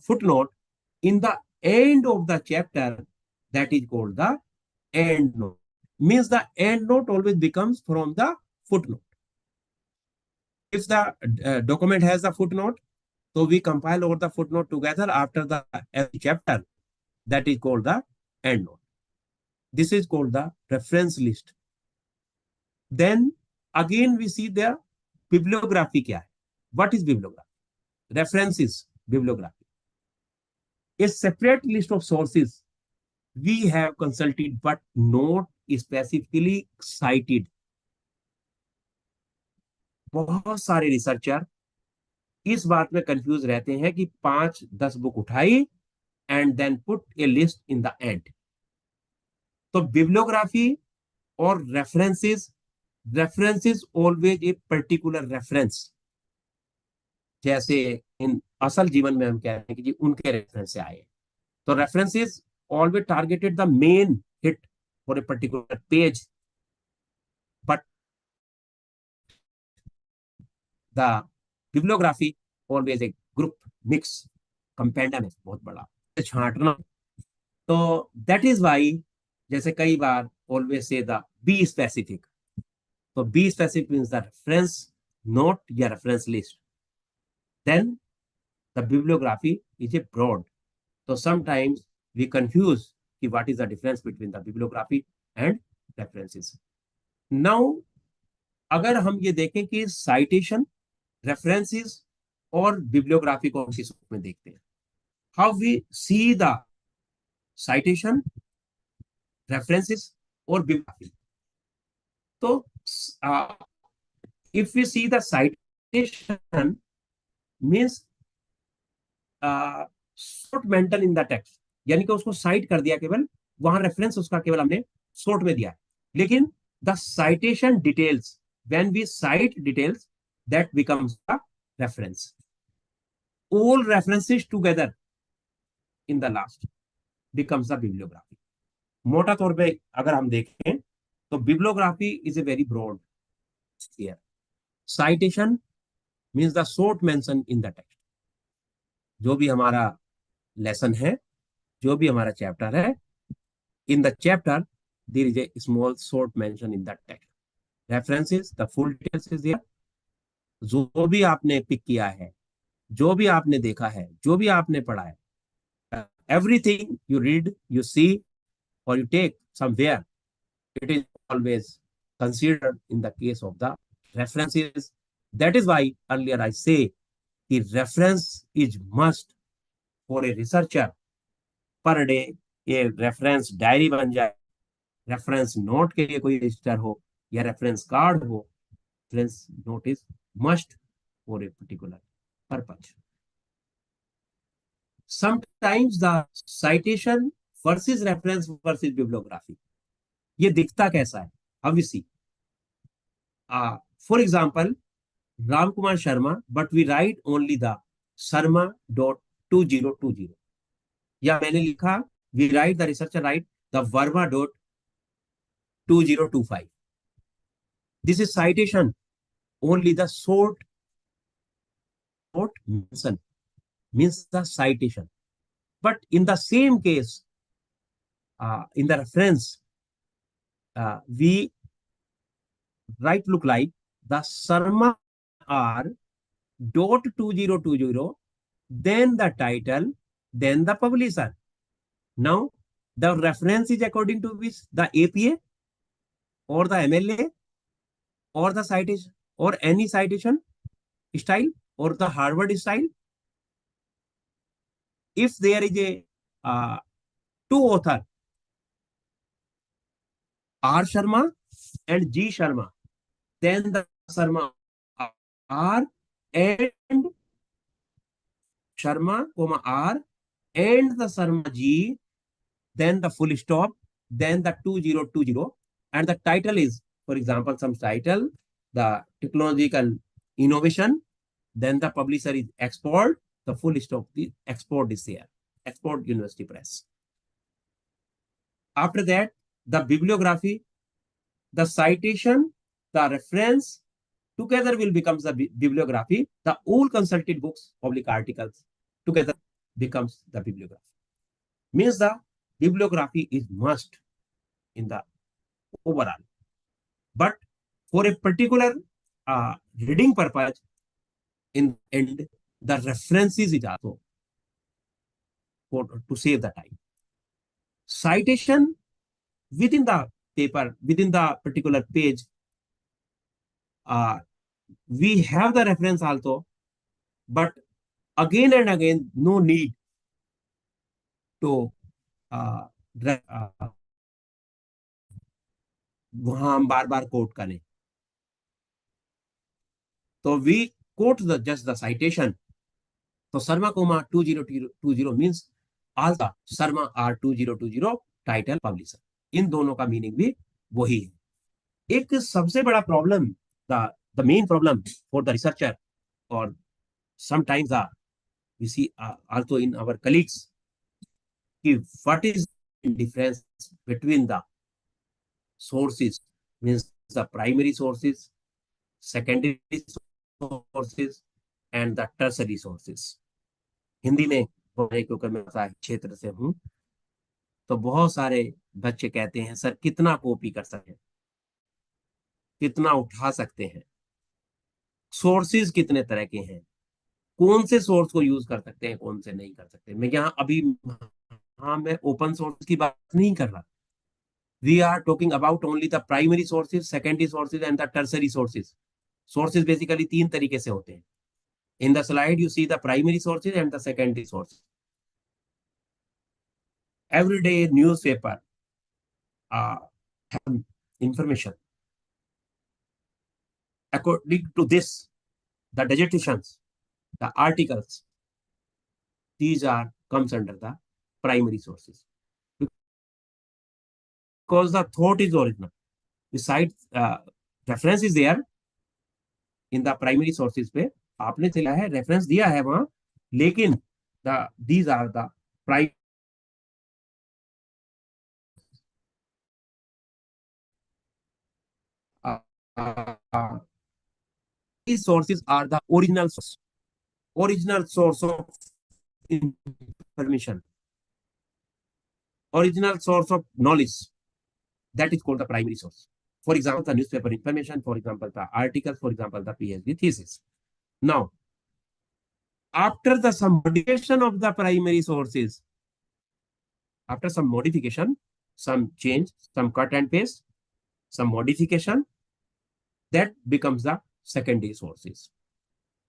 footnote in the end of the chapter, that is called the end note. Means the end note always becomes from the footnote. If the document has a footnote, so we compile all the footnote together after the chapter. That is called the end note. This is called the reference list. Then again we see the bibliography kya hai. What is bibliography? References, bibliography. A separate list of sources we have consulted but not specifically cited. बहुत सारे researcher इस बात में confuse रहते हैं कि 5-10 book उठाई and then put a list in the end. तो बिब्लियोग्राफी और references always a particular reference. जैसे इन असल जीवन में हम कहते हैं कि जी उनके रेफरेंस से आए, तो references always targeted the main hit for a particular page, but the bibliography always एक ग्रुप मिक्स कंपेंडम है बहुत बड़ा छांटना। तो दैट इज वाई जैसे कई बार always say the be specific, तो be specific means the reference note या reference list, then the bibliography is a broad. तो समटाइम्स वी कंफ्यूज कि what is the difference between the bibliography and references. Now अगर हम ये देखें कि citation, references और बिब्लियोग्राफी को उसी सूत्र में देखते हैं, how we see the citation, references और बिब्लियोग्राफी। तो if we see the citation means short मेंटल इन द टेक्स्ट, यानी कि उसको साइट कर दिया, केवल वहां रेफरेंस उसका केवल हमने शॉर्ट में दिया है। लेकिन the citation details, when we cite details, that becomes the reference. All references together in the last becomes the bibliography. मोटा तौर पे अगर हम देखें तो bibliography is a very broad sphere. Citation means the short mention in the text. जो भी हमारा लेसन है, जो भी हमारा चैप्टर है, in the chapter there is a small short mention in the text. References, the full details is there. जो भी आपने पिक किया है, जो भी आपने देखा है, जो भी आपने पढ़ा है, everything you read, you see, or you take somewhere, it is always considered in the case of the references. That is why earlier I say the reference is must for a researcher per day। ये reference diary बन जाए, reference note के लिए कोई register हो या reference card हो, reference note is must for a particular purpose. Sometimes the citation versus reference versus bibliography, ये दिखता कैसा है? How we see? For example, Ram Kumar Sharma, but we write only the Sharma.2020, या मैंने लिखा we write, the researcher write the Verma.2025. This is citation, only the short mention means the citation. But in the same case, in the reference, we write look like the Sharma R dot 2020, then the title, then the publisher. Now the reference is according to which the APA or the MLA or the citation or any citation style or the Harvard style. If there is a two author, R Sharma and G Sharma, then the Sharma R and Sharma, R and the Sharma G, then the full stop, then the 2020, and the title is, for example, some title, the technological innovation, then the publisher is Export, the full stop, the Export is there, Export University Press. After that, the bibliography, the citation, the reference, together will become the bibliography. The all consulted books, public articles, together becomes the bibliography. Means the bibliography is must in the overall. But for a particular reading purpose, in the end, the references is also to save the time. Citation within the paper, within the particular page, we have the reference also, but again and again, no need to वहां हम बार बार quote करें। तो we quote the just the citation. तो Sharma comma 2020 means all the Sharma are 2020 title publisher, इन दोनों का meaning भी वही है। एक सबसे बड़ा problem, the main problem for the researcher और sometimes we see also in our colleagues, what is the difference between the sources, means the primary sources, secondary sources, and the tertiary sources. Hindi में बोले क्योंकि मैं क्षेत्र से हूं, तो बहुत सारे बच्चे कहते हैं सर कितना कॉपी कर सकते हैं, कितना उठा सकते हैं, सोर्सेज कितने तरह के हैं, कौन से सोर्स को यूज कर सकते हैं, कौन से नहीं कर सकते। मैं यहाँ अभी, हाँ, मैं ओपन सोर्स की बात नहीं कर रहा। We are talking about only the primary sources, secondary sources and the tertiary sources. Sources basically तीन तरीके से होते हैं। In the slide you see the primary sources and the secondary sources. Everyday newspaper information. According to this, the digitations, the articles, these are comes under the primary sources, because the thought is original. Besides, reference is there in the primary sources पे आपने चला है, reference दिया है वहां, लेकिन these are the primary these sources are the original source of information, original source of knowledge. That is called the primary source. For example, the newspaper information, for example, the articles, for example, the PhD thesis. Now, after the some modification of the primary sources, after some modification, some change, some cut and paste, some modification, that becomes the secondary sources.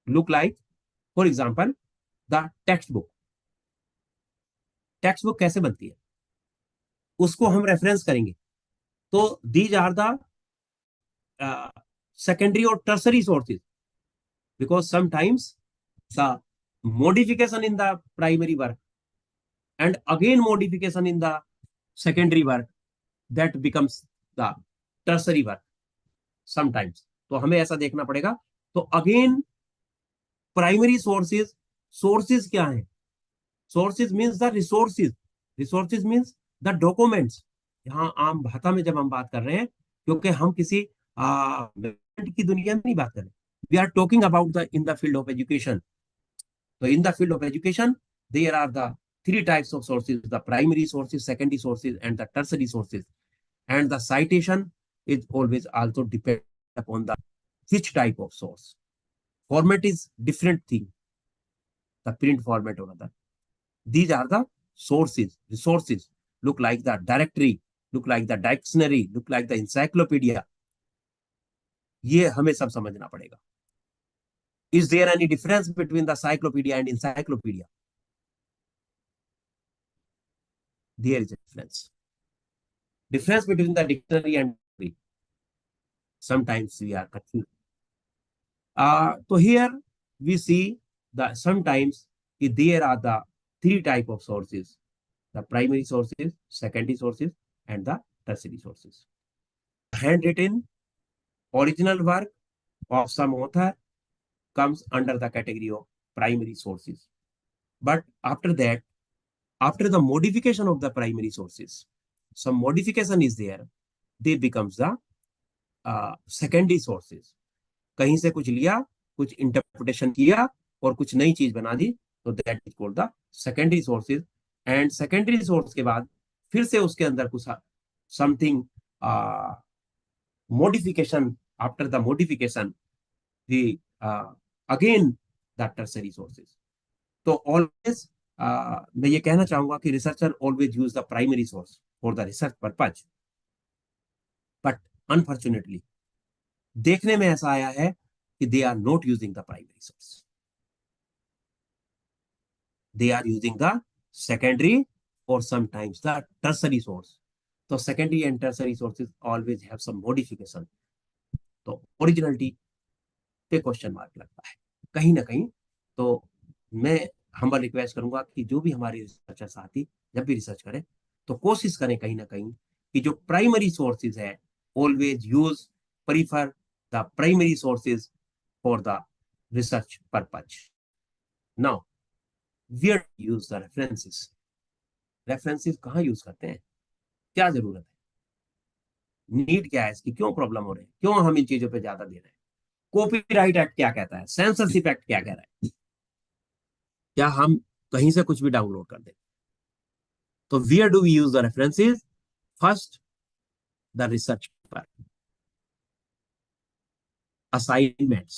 Look like, for example, the textbook. Textbook कैसे बनती है, उसको हम reference करेंगे, तो these are the secondary or tertiary sources, because sometimes the modification in the primary work and again modification in the secondary work, that becomes the tertiary work sometimes. तो हमें ऐसा देखना पड़ेगा। तो अगेन प्राइमरी सोर्सेज क्या है? Sources means the resources, resources means the documents. यहाँ आम भाषा में जब हम बात कर रहे हैं, क्योंकि हम किसी की दुनिया में नहीं बात कर रहे, we are talking about the in the field of education. तो in the field of education there are the three types of sources: the primary sources, secondary sources, and the tertiary sources. And the citation is always also depend upon the which type of source. Format is different thing, the print format or other. These are the sources, resources. Look like the directory, look like the dictionary, look like the encyclopedia. ये हमें सब समझना पड़ेगा। Is there any difference between the cyclopedia and encyclopedia? There is a difference. Difference between the dictionary and dictionary. Sometimes we are confused. So here we see that sometimes there are the three type of sources: the primary sources, secondary sources, and the tertiary sources. Handwritten original work of some author comes under the category of primary sources. But after that, after the modification of the primary sources, some modification is there, they becomes the secondary sources. कहीं से कुछ लिया, कुछ interpretation किया और कुछ नई चीज बना दी, तो that is called the secondary sources. And secondary source के बाद फिर से उसके अंदर कुछ something modification, after the modification the again the tertiary sources. तो ऑलवेज मैं ये कहना चाहूंगा कि researcher always use the primary source for the research purpose, but unfortunately देखने में ऐसा आया है कि they are not using the primary source, they are using the secondary और समटाइम्स द टर्सरी सोर्स। तो secondary and tertiary sources always have some modification. तो originality पे क्वेश्चन मार्क लगता है कहीं ना कहीं। तो मैं हम्बल रिक्वेस्ट करूंगा कि जो भी हमारे रिसर्चर साथी जब भी रिसर्च करें, तो कोशिश करें कहीं ना कहीं कि जो प्राइमरी सोर्सेज है, always use prefer the primary sources for the research purpose. Now, where to use the references? References कहाँ यूज करते हैं, क्या जरूरत है, नीड क्या है इसकी, क्यों प्रॉब्लम हो रही है, क्यों हम इन चीजों पे ज्यादा दे रहे हैं, कॉपीराइट एक्ट क्या कहता है, सेंसरशिप एक्ट क्या कह रहा है, क्या हम कहीं से कुछ भी डाउनलोड कर दें। तो where do we use the references? First, the research paper, assignments,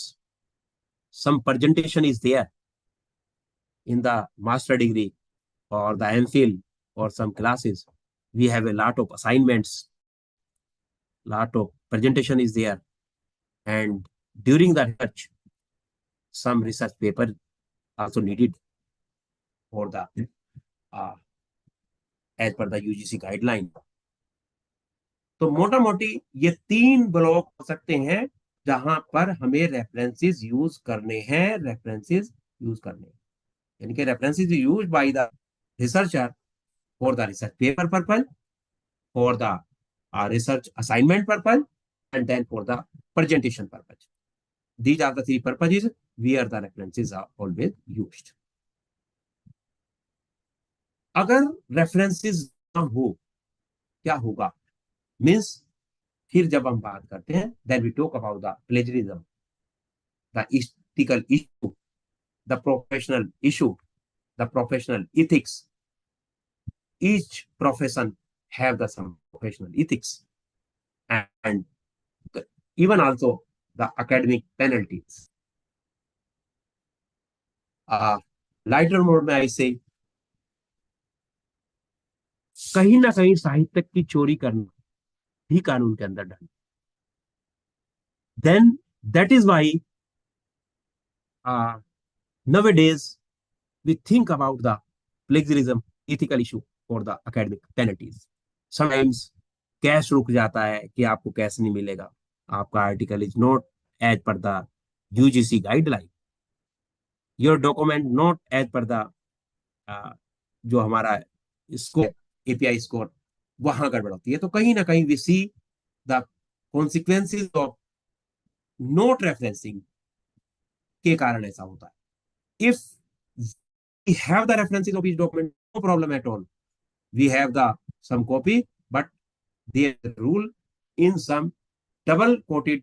some presentation is there in the master degree or the MPhil or some classes. We have a lot of assignments, lot of presentation is there, and during the research, some research paper also needed for the uh, as per the UGC guideline. तो मोटा मोटी ये 3 block हो सकते हैं जहां पर हमें रेफरेंसेस यूज करने हैं, रेफरेंसेस यूज करने हैं। यानी कि references use by the researcher for the research paper purpose, for the research assignment purpose, and then for the presentation purpose. These are the 3 purposes where the references are always used. अगर references ना हो क्या होगा, means फिर जब हम बात करते हैं then we talk about the plagiarism, the ethical issue, the professional issue, the professional ethics. Each profession have the some professional ethics, and even also the academic penalties. Lighter mode में ऐसे कहीं ना कहीं साहित्य की चोरी करना भी कानून के अंदर डाल। Then that is why nowadays we think about the plagiarism ethical issue for the academic penalties. Sometimes cash रुक जाता है कि आपको कैश नहीं मिलेगा, आपका article is not as per the UGC guideline, your document not as per the जो हमारा स्कोर एपीआई स्कोर, वहां गड़बड़ होती है। तो कहीं ना कहीं we see the consequences of not referencing के कारण ऐसा होता है। If we have the references of each document, no problem at all, we have the some copy, but there rule in some double quoted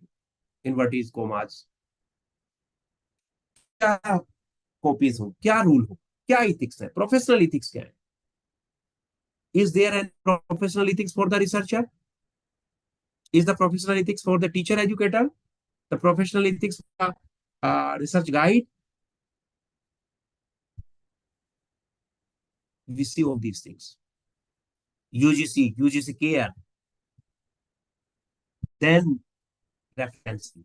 inverted commas, क्या copies हो, क्या rule हो, क्या इथिक्स है, प्रोफेशनल इथिक्स क्या है। Is there an professional ethics for the researcher? Is the professional ethics for the teacher educator? The professional ethics for research guide? We see all these things. UGC care. Then referencing.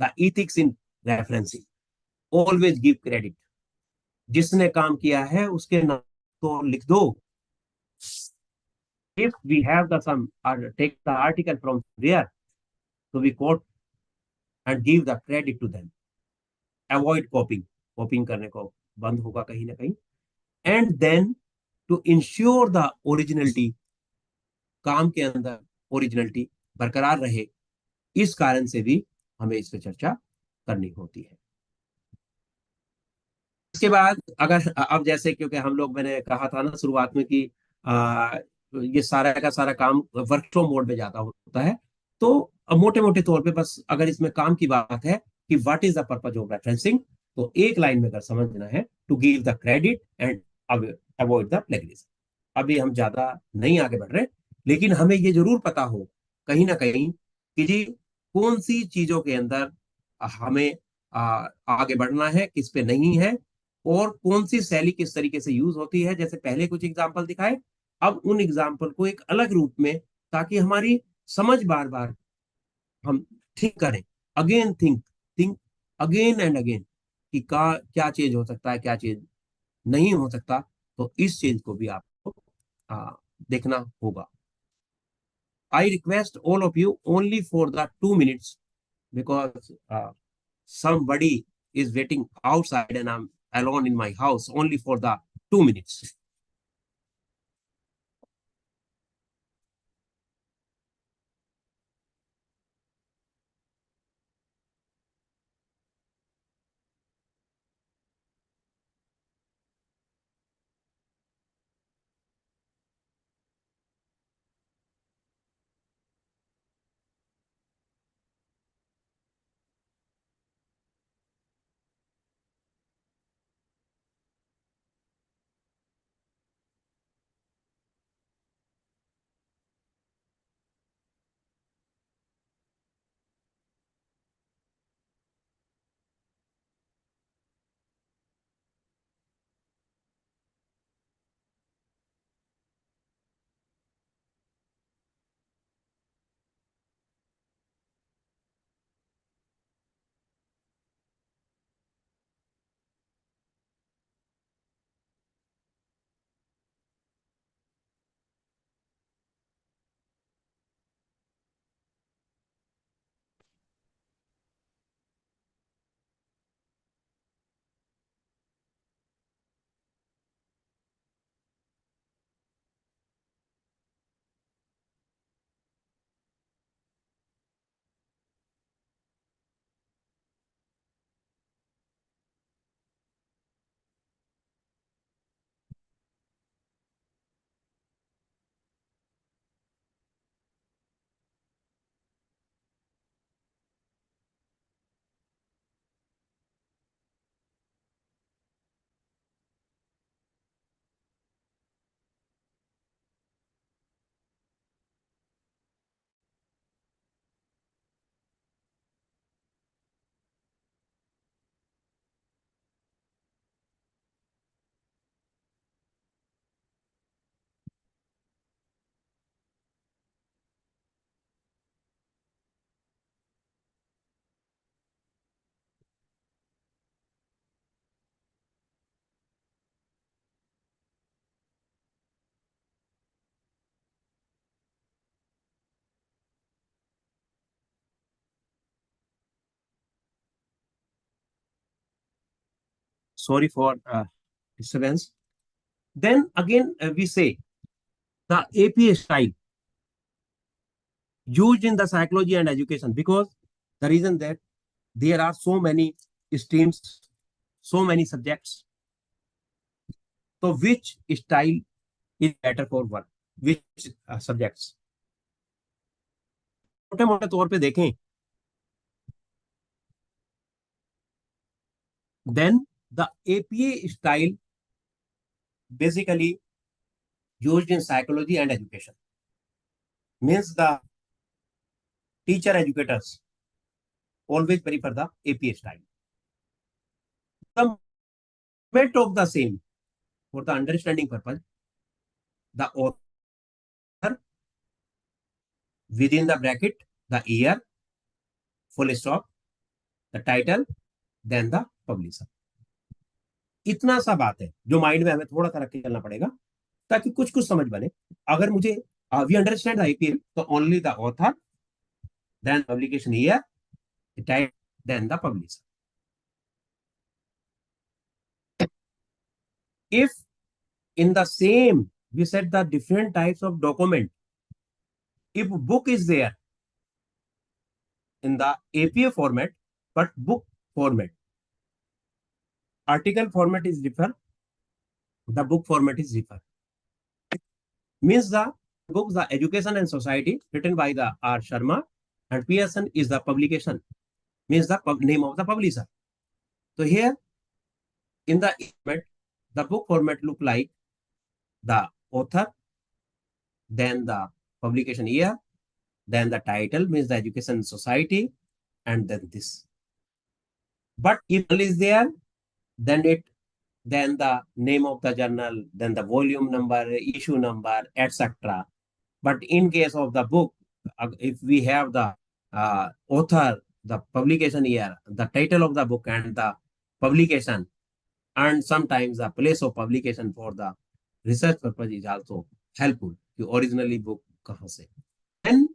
The ethics in referencing. Always give credit. जिसने काम किया है उसके नाम तो लिख दो। If we have the some take the article from there, so we quote and give the credit to them. Avoid copying. Copying करने को बंद होगा कहीं ना कहीं। And then to ensure the originality, काम के अंदर ओरिजिनलिटी बरकरार रहे, इस कारण से भी हमें इस पर चर्चा करनी होती है। इसके बाद अगर अब जैसे क्योंकि हम लोग, मैंने कहा था ना शुरुआत में कि ये सारा का सारा काम वर्कफ्लो मोड में ज्यादा होता है, तो मोटे मोटे तौर पे बस अगर इसमें काम की बात है कि what is the purpose of referencing, तो एक लाइन में अगर समझना है to give the credit and avoid the plagiarism. अभी हम ज्यादा नहीं आगे बढ़ रहे, लेकिन हमें ये जरूर पता हो कहीं ना कहीं कि जी कौन सी चीजों के अंदर हमें आगे बढ़ना है, किस पे नहीं है, और कौन सी शैली किस तरीके से यूज होती है। जैसे पहले कुछ एग्जाम्पल दिखाए, अब उन एग्जाम्पल को एक अलग रूप में, ताकि हमारी समझ बार बार हम थिंक करें, again think again and again कि क्या चीज हो सकता है, क्या चीज नहीं हो सकता। तो इस चीज को भी आपको देखना होगा। I request all of you only for the 2 minutes, because somebody is waiting outside and I'm alone in my house, only for the 2 minutes. sorry for disturbance. Then again, we say the APA style used in the psychology and education, because the reason that there are so many streams, so many subjects. So which style is better for one? Which subjects? छोटे मोटे तौर पे देखें, then the APA style basically used in psychology and education, means the teacher educators always prefer the APA style. The method of the same for the understanding purpose, the author within the bracket, the year, full stop, the title, then the publisher. इतना सा बात है जो mind में हमें थोड़ा सा रख के चलना पड़ेगा ताकि कुछ कुछ समझ बने. अगर मुझे वी अंडरस्टैंड आईपीएल तो only the author, then publication year, type, then the publisher. If in the same we said the different types of document, if book is there in the APA format but book format, article format is different, the book format is different. Means the book, the Education and Society, written by the R. Sharma, and Pearson is the publication, means the name of the publisher. So here in the format, the book format look like the author, then the publication year, then the title, means the Education Society, and then this. But if is there, then the name of the journal, then the volume number, issue number, etc. But in case of the book, if we have the author, the publication year, the title of the book, and the publication, and sometimes the place of publication for the research purpose is also helpful. The originally book kahan se. And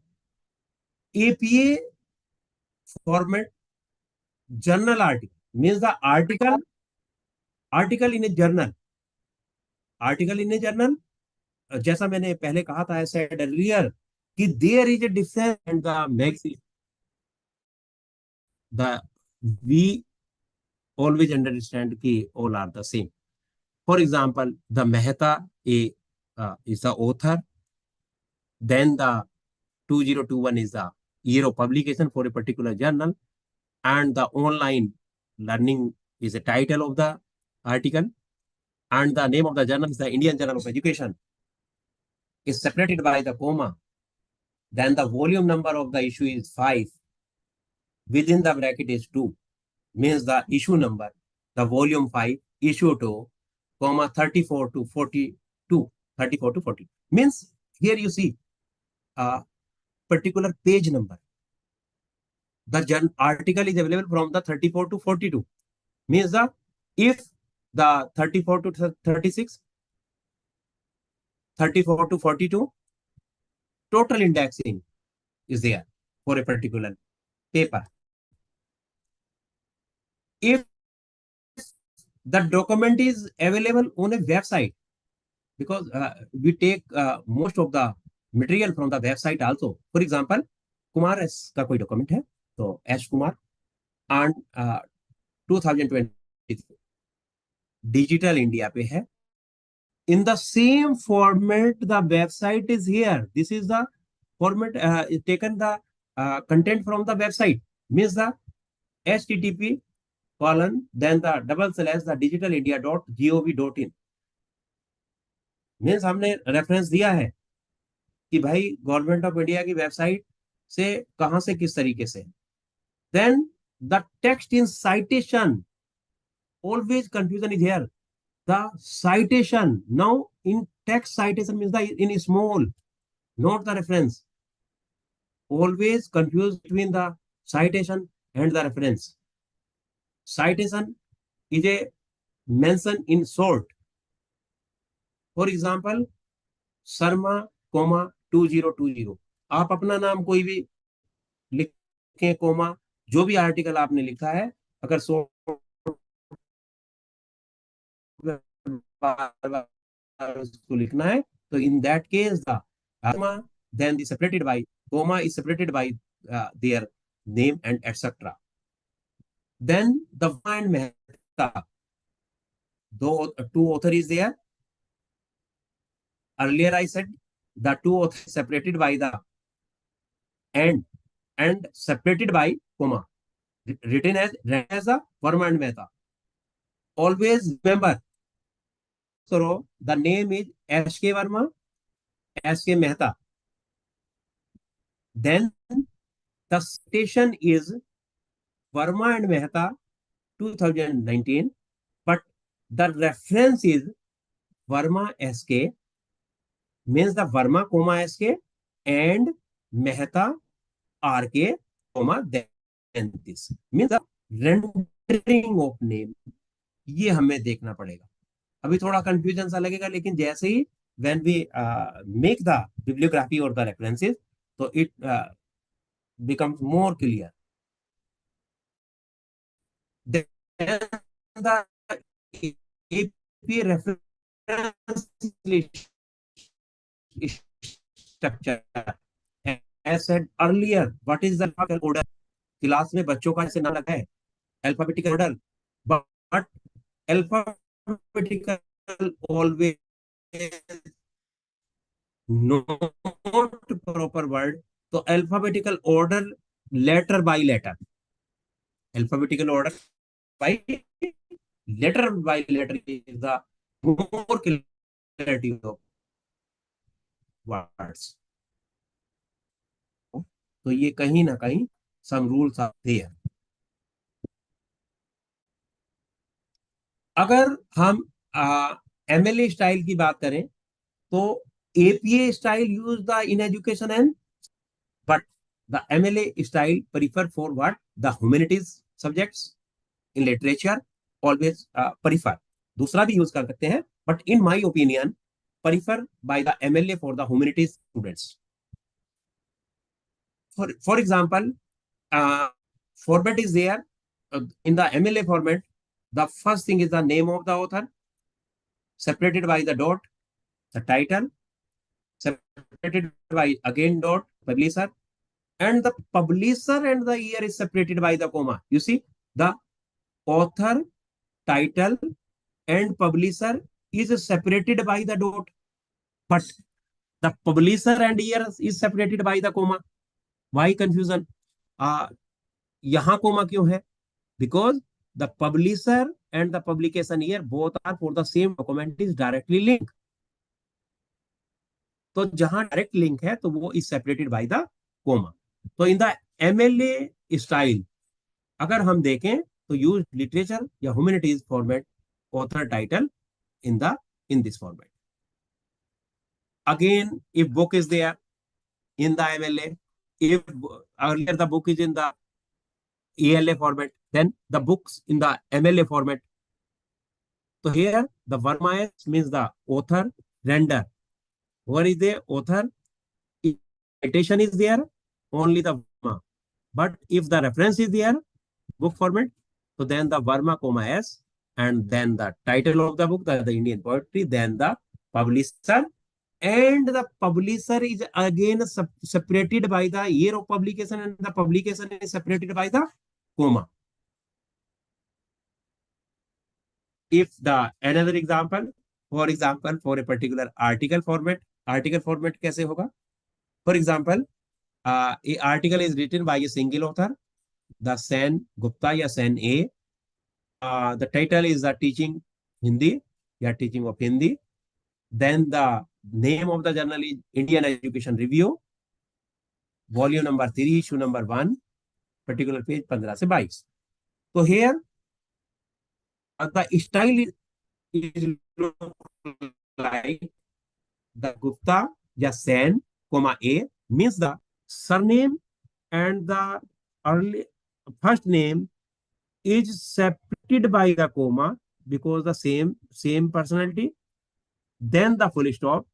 APA format journal article, means the article in a journal. Article in a journal, जैसा मैंने पहले कहा था, I said earlier कि there is a difference and the magazine. We always understand कि all are the same. For example, the Mehta is the author, then the 2021 is the year of publication for a particular journal, and the online learning is the title of the article, and the name of the journal is the Indian Journal of Education, is separated by the comma. Then the volume number of the issue is 5. Within the bracket is 2, means the issue number, the volume 5, issue 2, comma 34 to 42, 34 to 40. Means here you see a particular page number. The article is available from the 34 to 42. Means if the 34 to 36, 34 to 42, total indexing is there for a particular paper. If the document is available on a website, because we take most of the material from the website also. For example, Kumar S का कोई document है, तो S Kumar and 2023 Digital India पे है. In the same format, the website is here. This is the format taken the content from the website. Means the http colon then the / the digitalindia.gov.in. Means हमने reference दिया है कि भाई government of India की website से कहां से किस तरीके से. Then the text in citation, always confusion is here. The citation, now in text citation means the in small, not the reference. Always confuse between the citation and the reference. Citation is a mention in short. For example, Sharma, 2020. आप अपना नाम कोई भी लिखें, coma, जो भी article आपने लिखा है, अगर बार बार उसको लिखना है, तो in that case the comma, then the separated by comma is separated by their name and etc. Then the and Mehta, though two author is there. Earlier I said the two authors separated by the and separated by comma, written as the Verma and Mehta. Always remember, so the name is S.K. Verma, S.K. Mehta. Then the station is Verma and Mehta 2019, but the reference is Verma SK, means the Verma comma SK and Mehta RK comma then this, means the rendering of name. ये हमें देखना पड़ेगा. अभी थोड़ा confusion सा लगेगा, लेकिन जैसे ही when we make the bibliography or the references, so it becomes more clear. Then the AP reference structure. As said earlier, what is the alphabetical order? Class में बच्चों का ऐसे नाम लगा है alphabetical order, but alphabetical always not proper word. तो alphabetical order letter by letter, alphabetical order by letter is the more clarity of words. तो ये कहीं ना कहीं some rules are there. अगर हम MLA स्टाइल की बात करें तो APA style use the in education and, but the MLA style prefer for what, the humanities subjects. In literature always prefer, दूसरा भी यूज कर सकते हैं, but in my opinion prefer by the MLA for the humanities students. For example, format is there. In the MLA format, the first thing is the name of the author, separated by the dot, the title, separated by again dot, publisher, and the publisher and the year is separated by the comma. You see, the author, title, and publisher is separated by the dot, but the publisher and year is separated by the comma. Why confusion? यहाँ comma क्यों है? Because the publisher and the publication year both are for the same document is directly linked. तो जहां direct link है तो वो is separated by the comma. तो in the MLA style अगर हम देखें तो यूज लिटरेचर या humanities format, author title in this format. Again, if book is there in the MLA, if earlier the book is in the ELA format, then the books in the MLA format. So here the Verma means the author, render. What is the author? If citation is there, only the Verma. But if the reference is there, book format, so then the Verma comma S, and then the title of the book, the Indian poetry, then the publisher, and the publisher is again separated by the year of publication, and the publication is separated by the comma. If the another example, for example, for a particular article format कैसे होगा? For example, a article is written by a single author, the Sen Gupta या Sen A. The title is the teaching Hindi, या teaching of Hindi. Then the name of the journal is Indian Education Review, volume number 3, issue number 1, particular page 15 से 22. So here the style is like the Gupta या Sen, comma A, means the surname and the early first name is separated by the comma because the same personality. Then the full stop,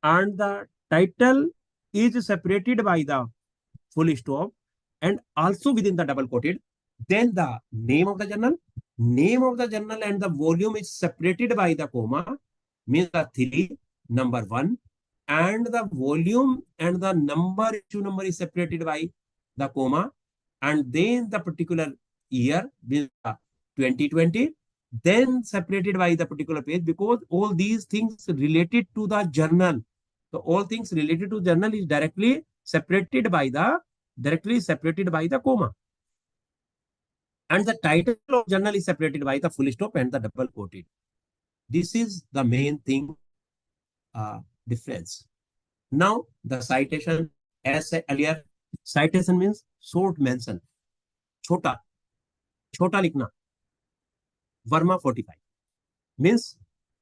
and the title is separated by the full stop and also within the double quoted. Then the name of the journal, name of the journal and the volume is separated by the comma, means the 3, number 1, and the volume and the issue number is separated by the comma, and then the particular year, means 2020, then separated by the particular page, because all these things related to the journal. So all things related to journal is directly separated by the comma. And the title of journal is separated by the full stop and the double quoted. This is the main thing, difference. Now the citation, as said earlier, citation means short mention, छोटा छोटा लिखना. Verma 45 means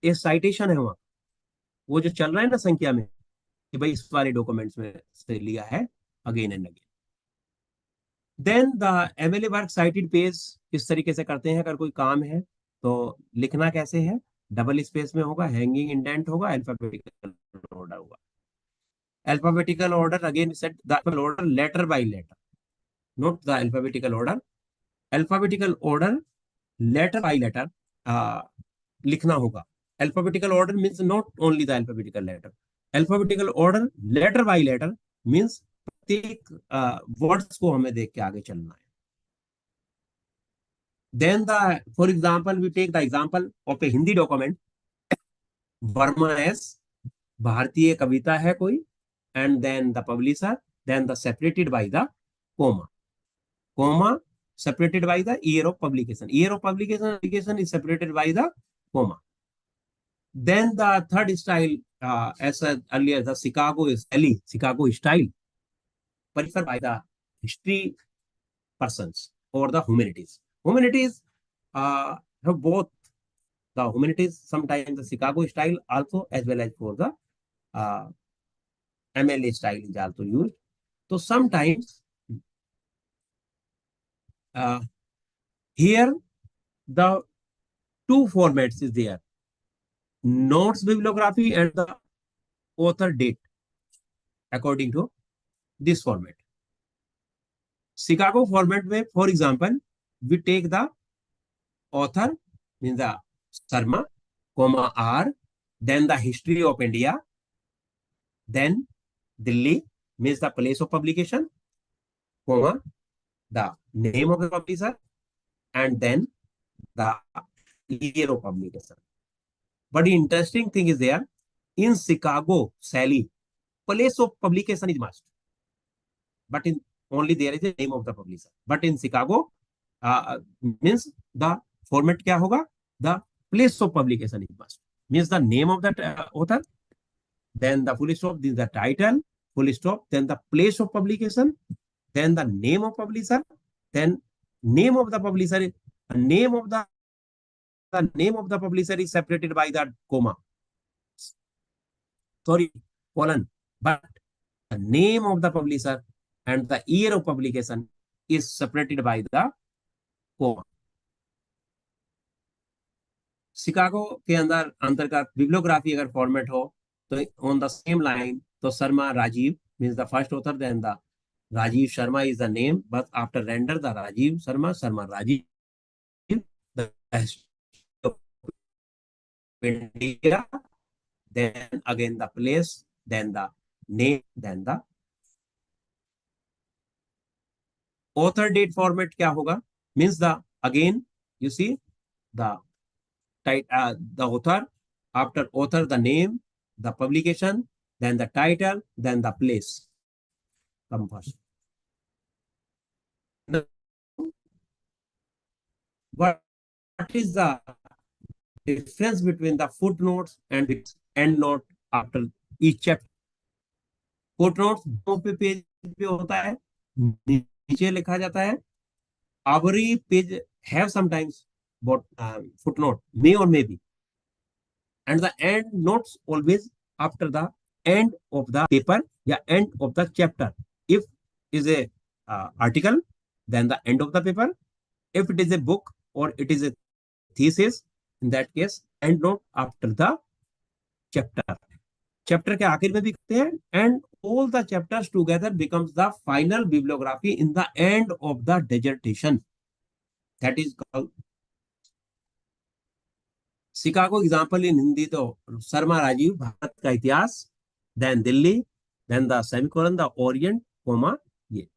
ये citation है, वहां वो जो चल रहा है ना संख्या में कि भाई इस वाले डॉक्यूमेंट्स में से लिया है again and again. Then the MLA work cited page इस तरीके से करते हैं. अगर कोई काम है तो लिखना कैसे है, डबल स्पेस में होगा, हैंगिंग इंडेंट होगा, अल्फाबेटिकल ऑर्डर होगा. Alphabetical order again set the order letter by letter, note the alphabetical order. Alphabetical order letter by letter लिखना होगा. Alphabetical order means not only the alphabetical letter. Alphabetical order letter by letter means प्रत्येक words को हमें देख के आगे चलना है. Then the for example we take the example of a Hindi document. Verma S, Bhartiya Kavita है कोई, and then the publisher, then the separated by the comma. Comma separated by the year of publication. Year of publication is separated by the comma. Then the third style, as said earlier, the Chicago style, preferred by the history persons or the humanities. Humanities have both the humanities, sometimes the Chicago style also, as well as for the MLA style is also used. So sometimes here the two formats is there, notes bibliography and the author date, according to this format. Chicago format में, for example, we take the author, means the Sharma, comma R, then the history of India, then Delhi, means the place of publication, comma the name of the publisher, and then the year of publication. But the interesting thing is there, in Chicago, Sally, place of publication is must. But in only there is a name of the publisher. But in Chicago, means the format kya hoga? The place of publication is must. Means the name of that author, then the full stop, then the title, full stop, then the place of publication, then the name of publisher, then name of the publisher, name of the publisher is separated by the comma. Sorry, colon. But the name of the publisher and the year of publication is separated by the comma. Chicago के अंतर्गत bibliography अगर format हो तो on the same line, तो Sharma Rajiv means the first author, then the Rajiv Sharma is the name, but after render the Rajiv Sharma, Rajiv, the India, then again the place, then the name, then the author date format kya hoga? Means the, again, you see, the author, after author, the name, the publication, then the title, then the place come first. Now, what is the difference between the footnotes and the endnote after each chapter? Footnotes दो page पे होता है, नीचे लिखा जाता है. Every page have sometimes but footnote, may or may be, and the end notes always after the end of the paper या end of the chapter. If is a article, then the end of the paper. If it is a book or it is a thesis, in that case end note after the chapter. Chapter के आखिर में भी कहते हैं, and all the chapters together becomes the final bibliography in the end of the dissertation. That is called Chicago example in Hindi तो शर्मा राजीव भारत का इतिहास, then Delhi, then the semicolon the Orient comma ये.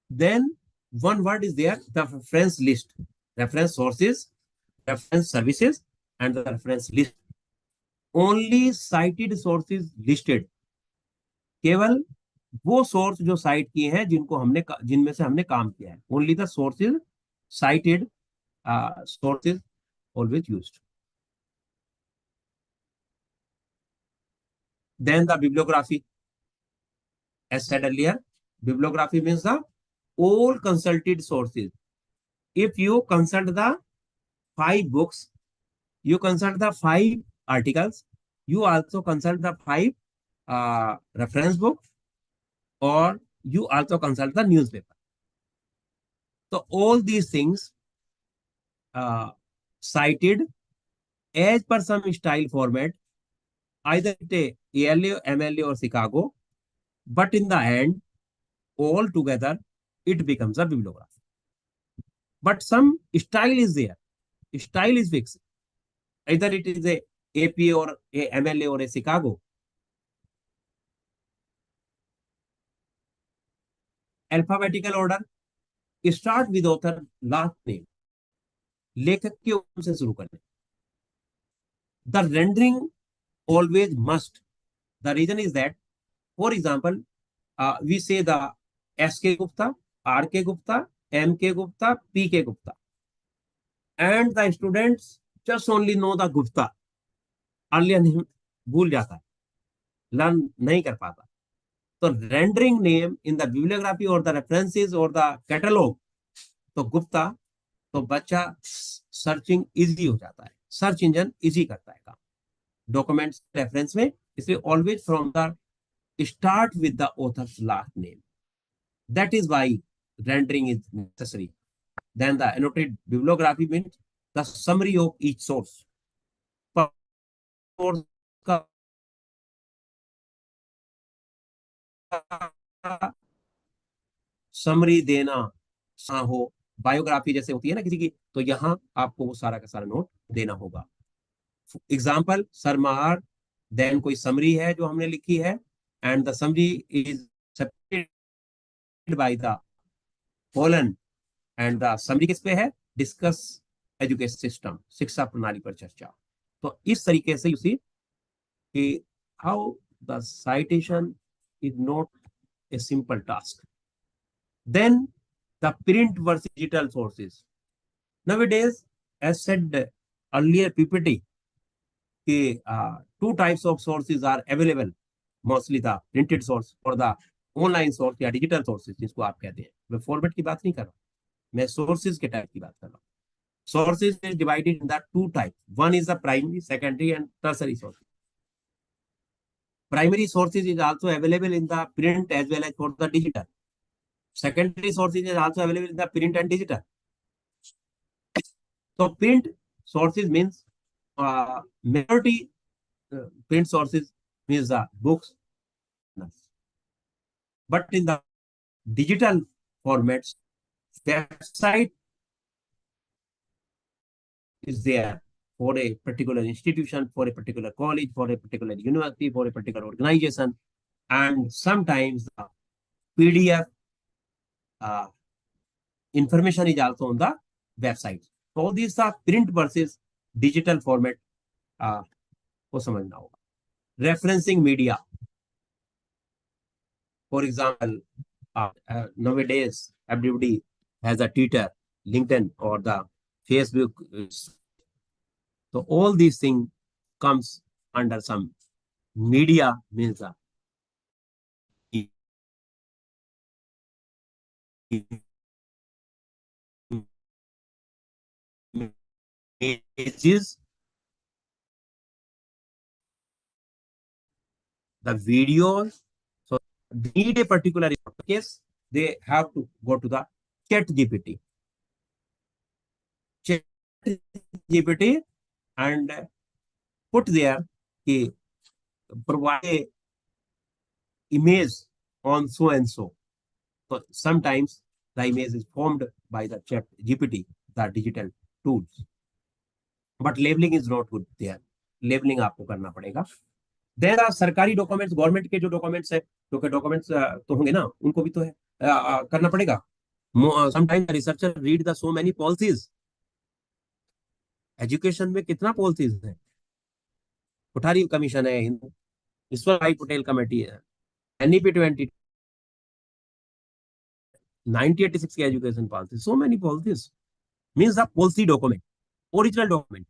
Then one word is there, the reference list, reference sources, reference services, and the reference list. Only cited sources listed. केवल वो source जो site किए हैं जिनमें से हमने काम किया है. Only the sources cited sources always used. Then the bibliography, as said earlier, bibliography means the all consulted sources. If you consult the 5 books, you consult the 5 articles, you also consult the 5 reference book, or you also consult the newspaper. So all these things cited as per some style format, either it ALA, MLA or Chicago, but in the end, all together, it becomes a bibliography. But some style is there. Style is fixed. Either it is a APA or a MLA or a Chicago. Alphabetical order, start with author last name. लेखक के नाम से शुरू करें. The rendering always must. The reason is that, for example, we say the S.K. Gupta, R.K. Gupta, M.K. Gupta, P.K. Gupta. And the students just only know the Gupta. Earlier भूल जाता है, learn नहीं कर पाता. तो rendering name in the bibliography or the references or the catalog, तो गुप्ता, तो बच्चा सर्चिंग इजी हो जाता है, सर्च इंजन इजी करता है काम डॉक्यूमेंट्स रेफरेंस में. इसलिए always from the start with the author's last name. That is why rendering is necessary. Then the annotated bibliography means the summary of each source. का summary देना हो, biography जैसे होती है ना किसी की, तो यहाँ आपको वो सारा का सारा नोट देना होगा. एग्जाम्पल सरमार, देन कोई समरी है जो हमने लिखी है, and the summary is separated by the colon, and the summary किस पे है, डिस्कस एजुकेशन सिस्टम, शिक्षा प्रणाली पर चर्चा. तो इस तरीके से यू सी कि how the citation is not a simple task. Then the print versus digital sources. Nowadays, as said earlier PPT, two types of sources are available, mostly the printed source or the online source या digital sources जिसको आप कहते हैं. मैं format की बात नहीं कर रहा, मैं sources के टाइप की बात कर रहा हूँ. Sources is divided in the 2 types. One is the primary, secondary and tertiary sources. Primary sources is also available in the print as well as for the digital. Secondary sources is also available in the print and digital. So print sources means majority print sources means the books, but in the digital formats, website is there for a particular institution, for a particular college, for a particular university, for a particular organization, and sometimes the PDF information is also on the website. So all these are print versus digital format को समझना होगा. Referencing media, for example, nowadays everybody has a Twitter, LinkedIn or the Facebook. So all these things comes under some media, means images, the videos. So they need a particular case, they have to go to the ChatGPT. ChatGPT and put there provide a image on so and so. So sometimes the image is formed by the ChatGPT, the digital tools, but labeling is not good there. Labeling आपको करना पड़ेगा. There are सरकारी documents, government के जो documents है, क्योंकि documents तो होंगे ना, उनको भी तो है करना पड़ेगा. Sometimes researcher read the so many policies. Education में कितना पॉलिसीज है. कोठारी कमीशन है, ईश्वर भाई पटेल कमेटी है, एनईपी 1986 की education policy, so many policies. Means the policy document, original document.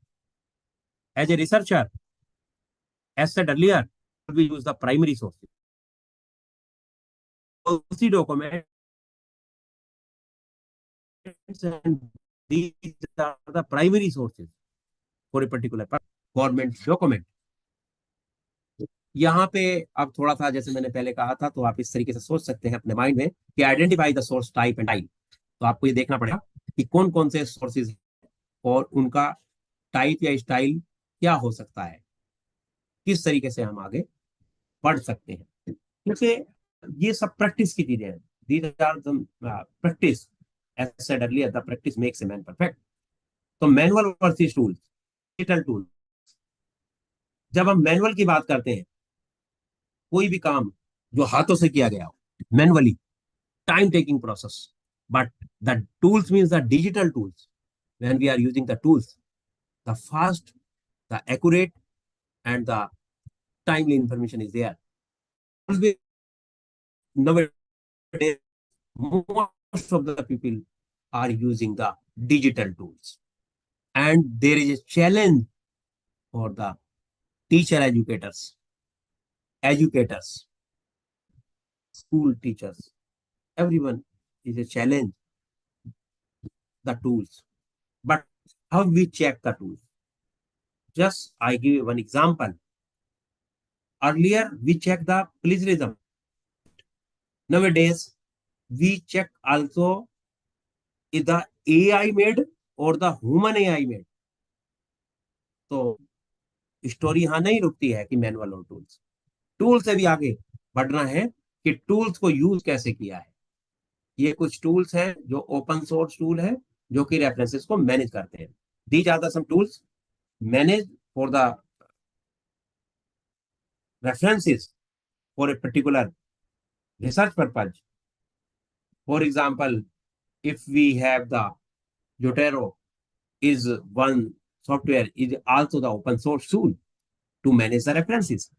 As a researcher, as said earlier, we use the primary sources. Policy documents, and these are the primary sources for a particular government document. यहाँ पे अब थोड़ा सा जैसे मैंने पहले कहा था, तो आप इस तरीके से सोच सकते हैं अपने माइंड में कि identify the source type and type. तो आपको ये देखना पड़ेगा कि कौन कौन से सोर्सेज और उनका टाइप या स्टाइल क्या हो सकता है, किस तरीके से हम आगे बढ़ सकते हैं. क्योंकि ये सब प्रैक्टिस की चीजें हैं. These are the practice. As said earlier, the practice makes a man perfect. तो manual versus tool, digital tool. जब हम मैनुअल की बात करते हैं, कोई भी काम जो हाथों से किया गया हो, manually, time taking process. But the tools means the digital tools. When we are using the tools, the fast, the accurate and the timely information is there. Nowadays, most of the people are using the digital tools, and there is a challenge for the teacher educators, school teachers. Everyone is a challenge, the tools. But how we check the tools? Just I give you one example. Earlier, we check the plagiarism. Nowadays, we check also is the AI made or the human AI made. तो story यहाँ नहीं रुकती है कि manual और tools. Tool से भी आगे बढ़ना है कि टूल्स को यूज कैसे किया है. ये कुछ टूल्स हैं जो ओपन सोर्स टूल है, जो कि रेफरेंसेस को मैनेज करते हैं. These are the some tools manage for the references for a particular research purpose. For example, if we have the Zotero is one software, is also the open source tool to manage the references.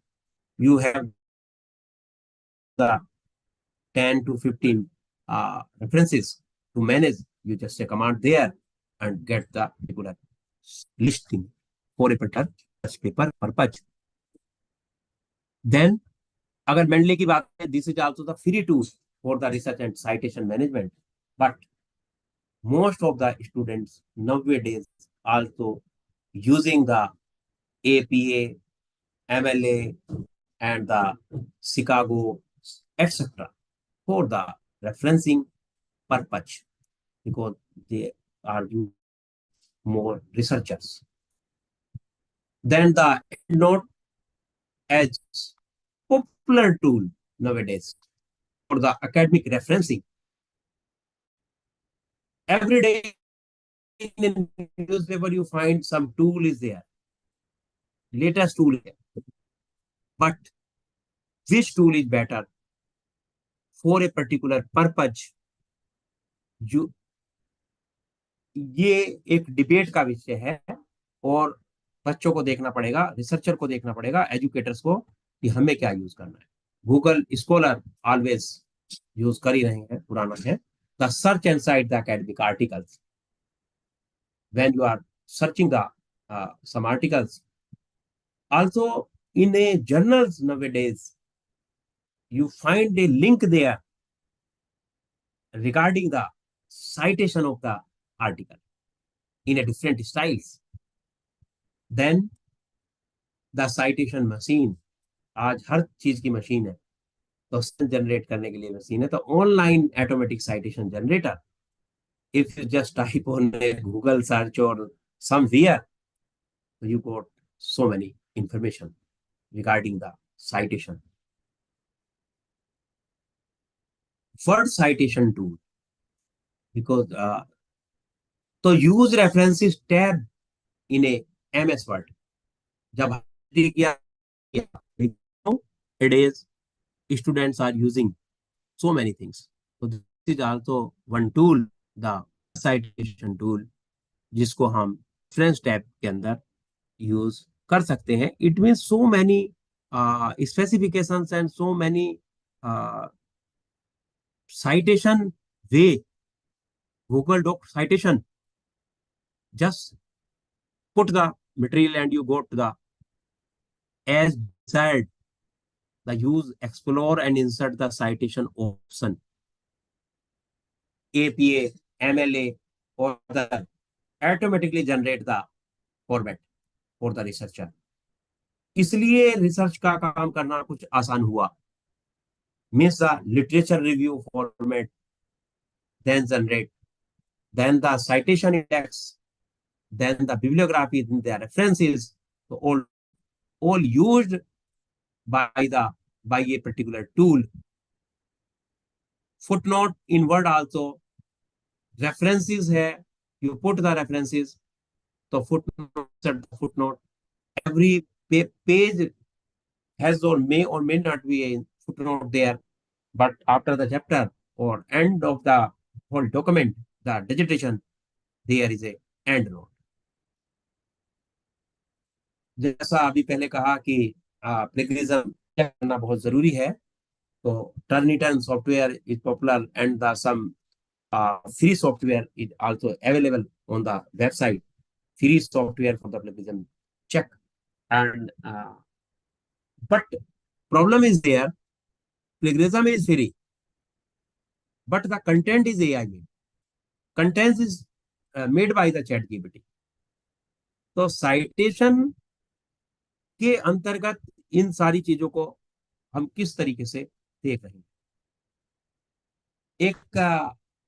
You have the 10 to 15 references to manage. You just a command there and get the particular listing for a particular paper purpose. Then, अगर Mendel की बात है, this is also the free tool for the research and citation management. But most of the students nowadays also using the APA, MLA, and the Chicago, etc. for the referencing purpose, because they are more researchers. Then the EndNote as popular tool nowadays for the academic referencing. Every day in newspaper you find some tool is there, latest tool है. But which tool is better for a particular purpose? ये एक debate का विषय है, और बच्चों को देखना पड़ेगा, रिसर्चर को देखना पड़ेगा, एजुकेटर्स को, कि हमें क्या यूज करना है. गूगल स्कॉलर ऑलवेज यूज कर ही रहे हैं, पुराना है. The search and site the academic articles. When you are searching the some articles, also in a journals nowadays you find a link there regarding the citation of the article in a different styles. Then the citation machine, आज हर चीज की machine है, तो generate करने के लिए machine है. तो online automatic citation generator, if you just type on Google search और somewhere, you got so many information regarding the citation. Word citation tool, because तो यूज रेफरेंसेस टैब इन ए MS वर्ड, जब किया it is students are using so many things. So this is also one tool, the citation tool, जिसको हम reference tab के अंदर use कर सकते हैं. It mean so many specifications and so many citation way, Google Doc citation. Just put the material and you go to the, as desired, the use explore and insert the citation option. APA, MLA, or the automatically generate the format for the researcher. इसलिए research का काम करना कुछ आसान हुआ. Means the literature review format, then generate, then the citation index, then the bibliography, then the references, so all used by a particular tool. Footnote in Word also, references है, you put the references, so footnote. Every page has or may not be a footnote there, but after the chapter or end of the whole document, the dissertation, there is a end note. जैसा अभी पहले कहा कि plagiarism करना बहुत जरूरी है, तो Turnitin software is popular and the some free software is also available on the website. Free software for the plagiarism check. And but problem is there, plagiarism is free, but the content is AI made. Content is made by the ChatGPT. तो citation के अंतर्गत इन सारी चीजों को हम किस तरीके से देख रहे हैं. एक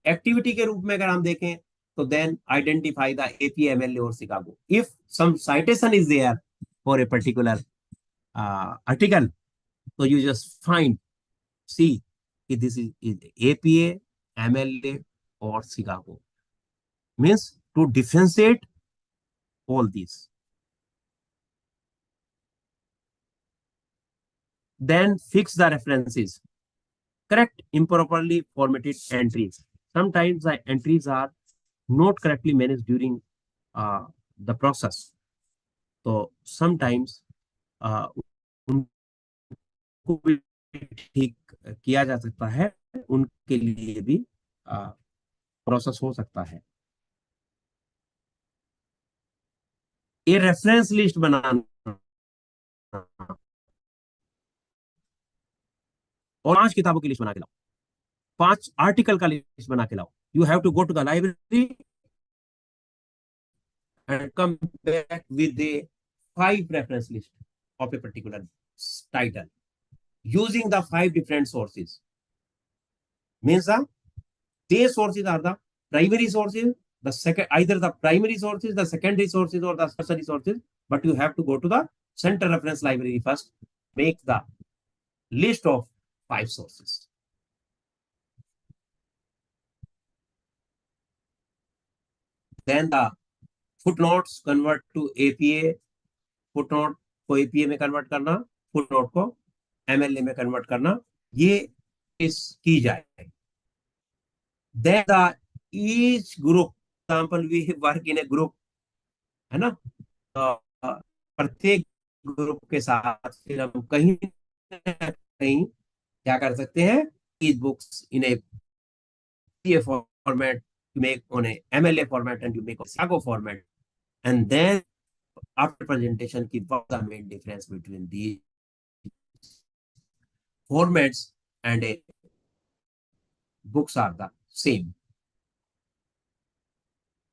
एक्टिविटी के रूप में अगर हम देखें तो then identify the APA, MLA और Chicago. If some citation is there for a particular article, तो यू जस्ट फाइंड, सी कि दिस इज APA, MLA और Chicago. Means to differentiate all these. Then fix the references. Correct improperly formatted entries. Sometimes the entries are not correctly managed during the process. तो sometimes उनको भी ठीक किया जा सकता है, उनके लिए भी प्रोसेस हो सकता है. ये रेफरेंस लिस्ट बनाना और 5 किताबों की लिस्ट बना के लाओ, 5 आर्टिकल का लिस्ट बना के लाओ. You have to go to the library and come back with a 5 reference list of a particular title using the 5 different sources. Means these sources are the primary sources, the second, either the primary sources, the secondary sources, or the tertiary sources, but you have to go to the center reference library first, make the list of 5 sources. Then the footnotes convert to APA. Footnote को APA में convert करना, footnote को MLA में convert करना, ये इस की जाए. Then the each group, example we work in a group, है ना, तो प्रत्येक ग्रुप के साथ फिर हम कहीं कहीं क्या कर सकते हैं, each books in a PA format, you make on a MLA format and you make on Sago format, and then after presentation की what the main difference between these formats and a books are the same.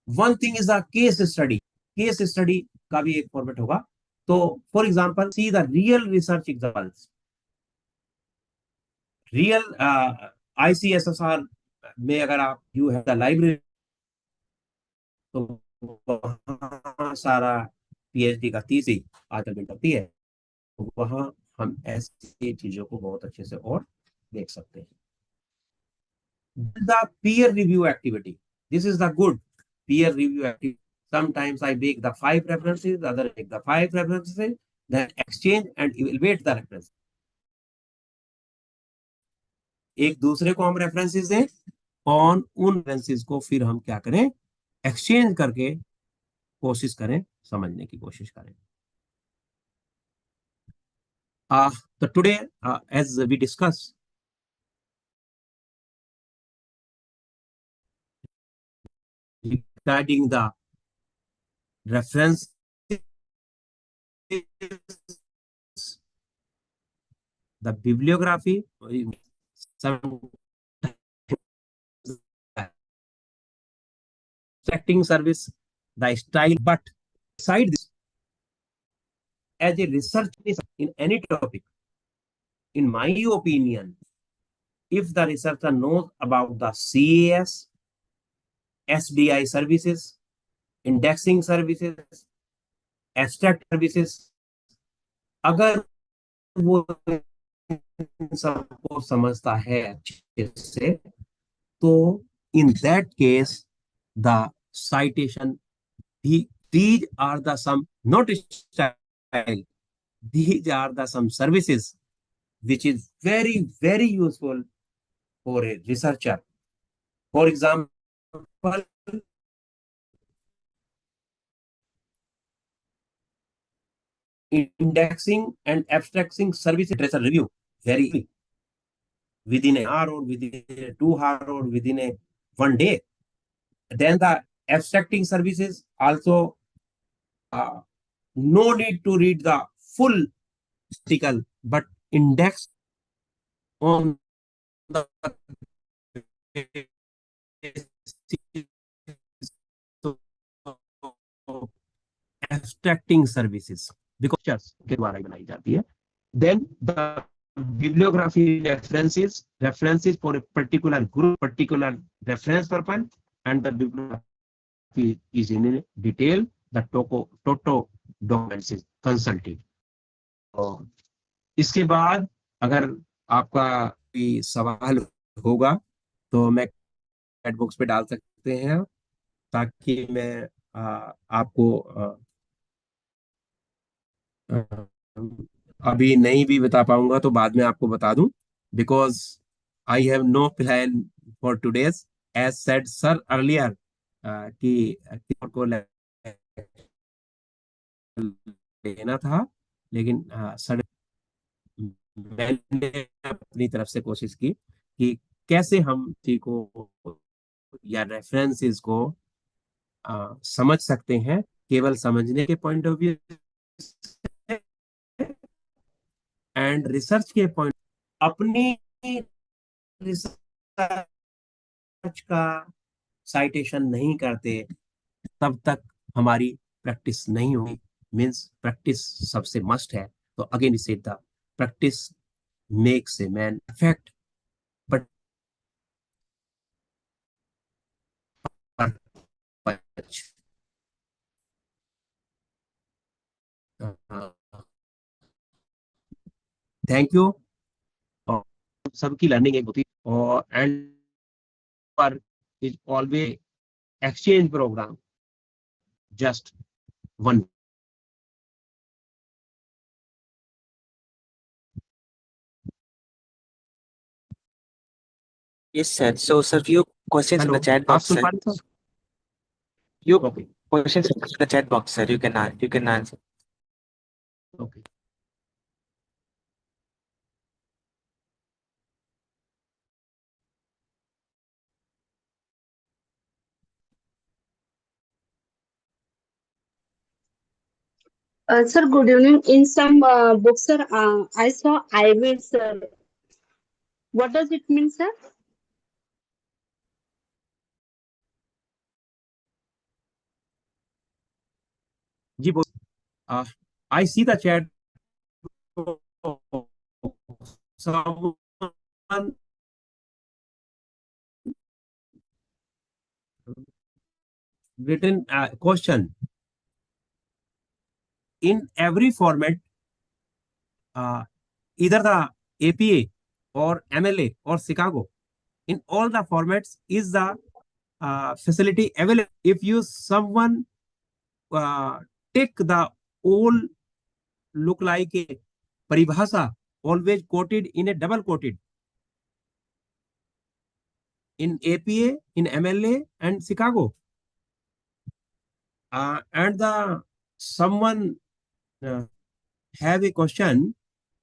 One thing is the case study. Case study का भी एक format होगा. तो for example see the real research examples. Real ICSSR में अगर आप you have the library, तो सारा PhD का थीसिस आजकल मिलती है, तो वहां हम ऐसी चीजों को बहुत अच्छे से और देख सकते हैं. The peer review activity, this is the good. peer review activity. Sometimes I make the 5 references, the other make the 5 references, then exchange and evaluate the reference. एक दूसरे को हम रेफरेंसेस दें और उन रेफरेंसेस को फिर हम क्या करें, एक्सचेंज करके कोशिश करें, समझने की कोशिश करें. So today, as we discuss regarding the reference, the bibliography, some extracting service, the style, but beside this, as a researcher in any topic, in my opinion, if the researcher knows about the CAS, SDI services, indexing services, abstract services, अगर वो सबको समझता है अच्छे से, तो in that case the citation, these are the some, not style, these are the some services which is very, very useful for a researcher. For example, indexing and abstracting service literature review very within an hour or within a 2 hour or within a 1 day. Then the abstracting services also no need to read the full article, but index on the abstracting services because के द्वारा बनाई जाती है. Then the bibliography references for a particular group, particular reference purpose, and the bibliography is in detail. The total documents is consulted. और इसके बाद अगर आपका कोई सवाल होगा तो मैं चैट बॉक्स पे डाल सकते हैं, ताकि मैं आपको अभी नहीं भी बता पाऊंगा तो बाद में आपको बता दूं, because I have no plan for today's, as said sir earlier कि को लेना था, लेकिन सर मैंने अपनी तरफ से कोशिश की कि कैसे हम चीज को या रेफरेंसेस को समझ सकते हैं केवल समझने के point of view and research के पॉइंट. अपनी रिसर्च का साइटेशन नहीं करते तब तक हमारी प्रैक्टिस नहीं होगी. मींस प्रैक्टिस सबसे मस्ट है. तो अगेन इसे the practice makes a man perfect, but thank you. और सबकी लर्निंग एक होती है और एंड पर is always exchange program, just one. Yes, sir. So, sir, few questions in Hello, the chat आप box, सुन sir. पा रहे हैं? Few Okay, questions in the chat box, sir. You can answer. okay. Sir, good evening. In some books, sir, I saw IVID, sir. What does it mean, sir? जी बोल. I see the chat. Someone written question. In every format, either the APA or MLA or Chicago, in all the formats is the facility available. If you someone uh, take the old look like a paribhasa, always quoted in a double quoted in APA, in MLA, and Chicago. And the someone uh, have a question: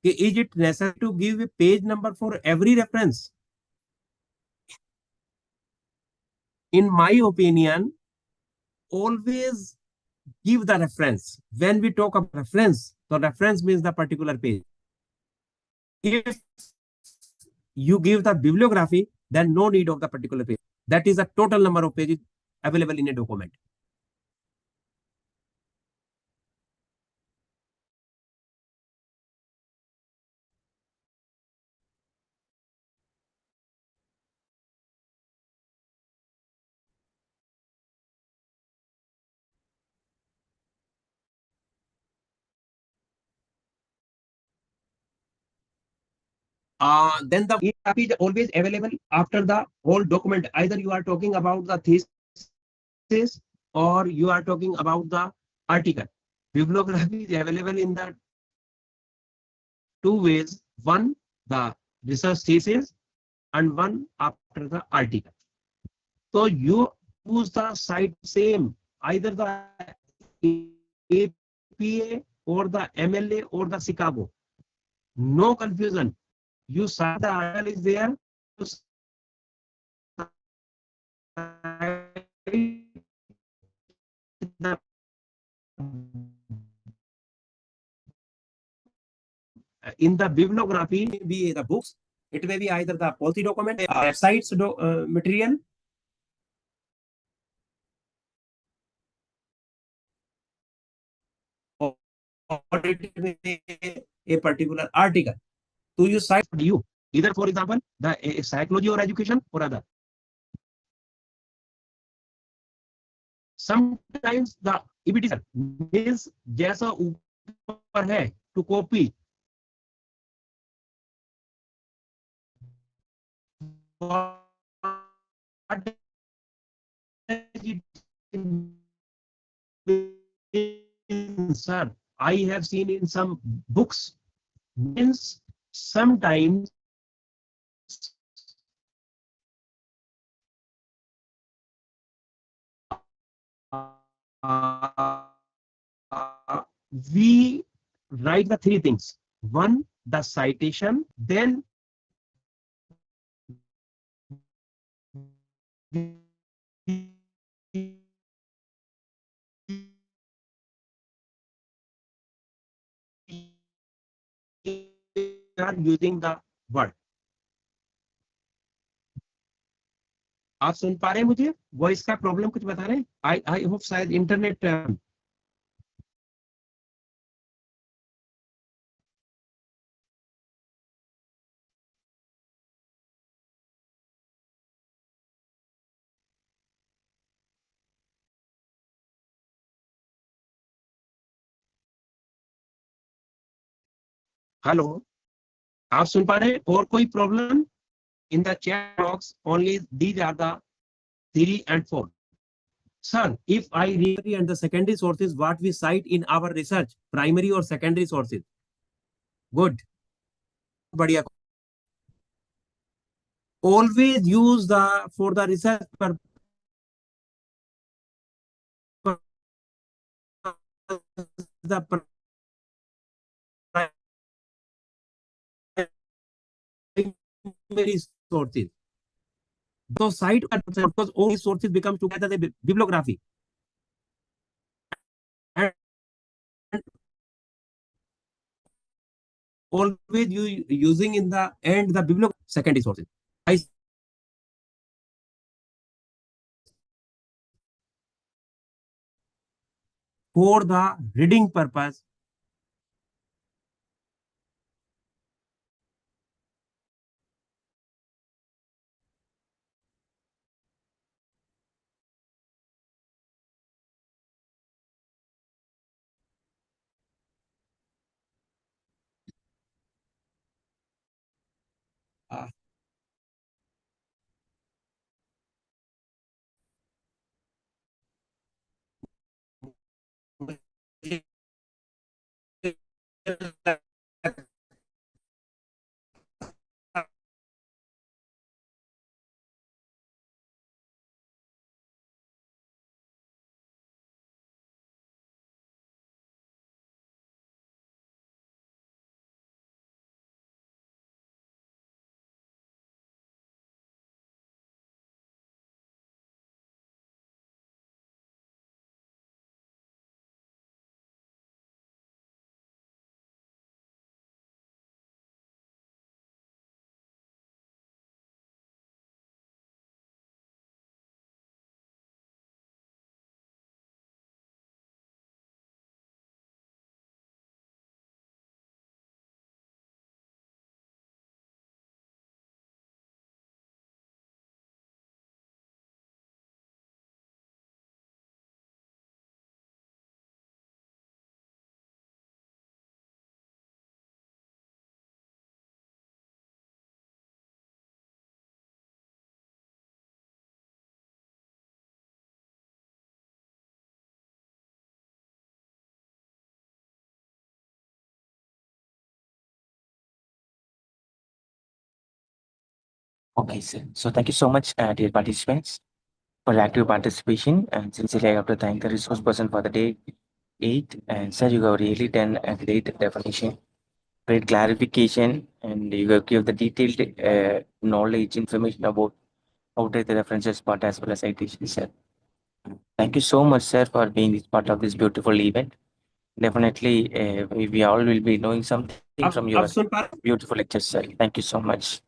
is it necessary to give a page number for every reference? In my opinion, always give the reference. When we talk about reference, the reference means the particular page. If you give the bibliography, then no need of the particular page. That is the total number of pages available in a document. Then the copy is always available after the whole document. Either you are talking about the thesis or you are talking about the article. Bibliography is available in the two ways. One, the research thesis, and one after the article. So you use the site same, either the APA or the MLA or the Chicago. No confusion. You cite the article is there. The, in the bibliography, be the books. It may be either the policy document, websites material, or it may be a particular article. So you cite you either, for example, the psychology or education or other. Sometimes the if it is means जैसा ऊपर है to copy what sir, I have seen in some books means sometimes uh, we write the three things. One, the citation, then we are using the word. आप सुन पा रहे हैं मुझे? Voice का problem कुछ बता रहे हैं? आई होप शायद इंटरनेट हेलो, आप सुन पा रहे हैं? और कोई problem? In the chat box, only these are the 3 and 4. Sir, if I read and the secondary sources, what we cite in our research, primary or secondary sources. Good. Badhiya. Always use the for the research the primary sources. So cite because all these sources become together the bibliography. And always you using in the end the bibliography secondary sources. For the reading purpose, Okay, sir. So thank you so much, dear participants, for your active participation. And sincerely, I have to thank the resource person for the day 8. And sir, you have really done a great definition, great clarification, and you have give the detailed knowledge, information about how to the references part as well as citation, sir. Thank you so much, sir, for being this part of this beautiful event. Definitely, we all will be knowing something from अब your सुन पा रहे beautiful lectures, sir. Thank you so much.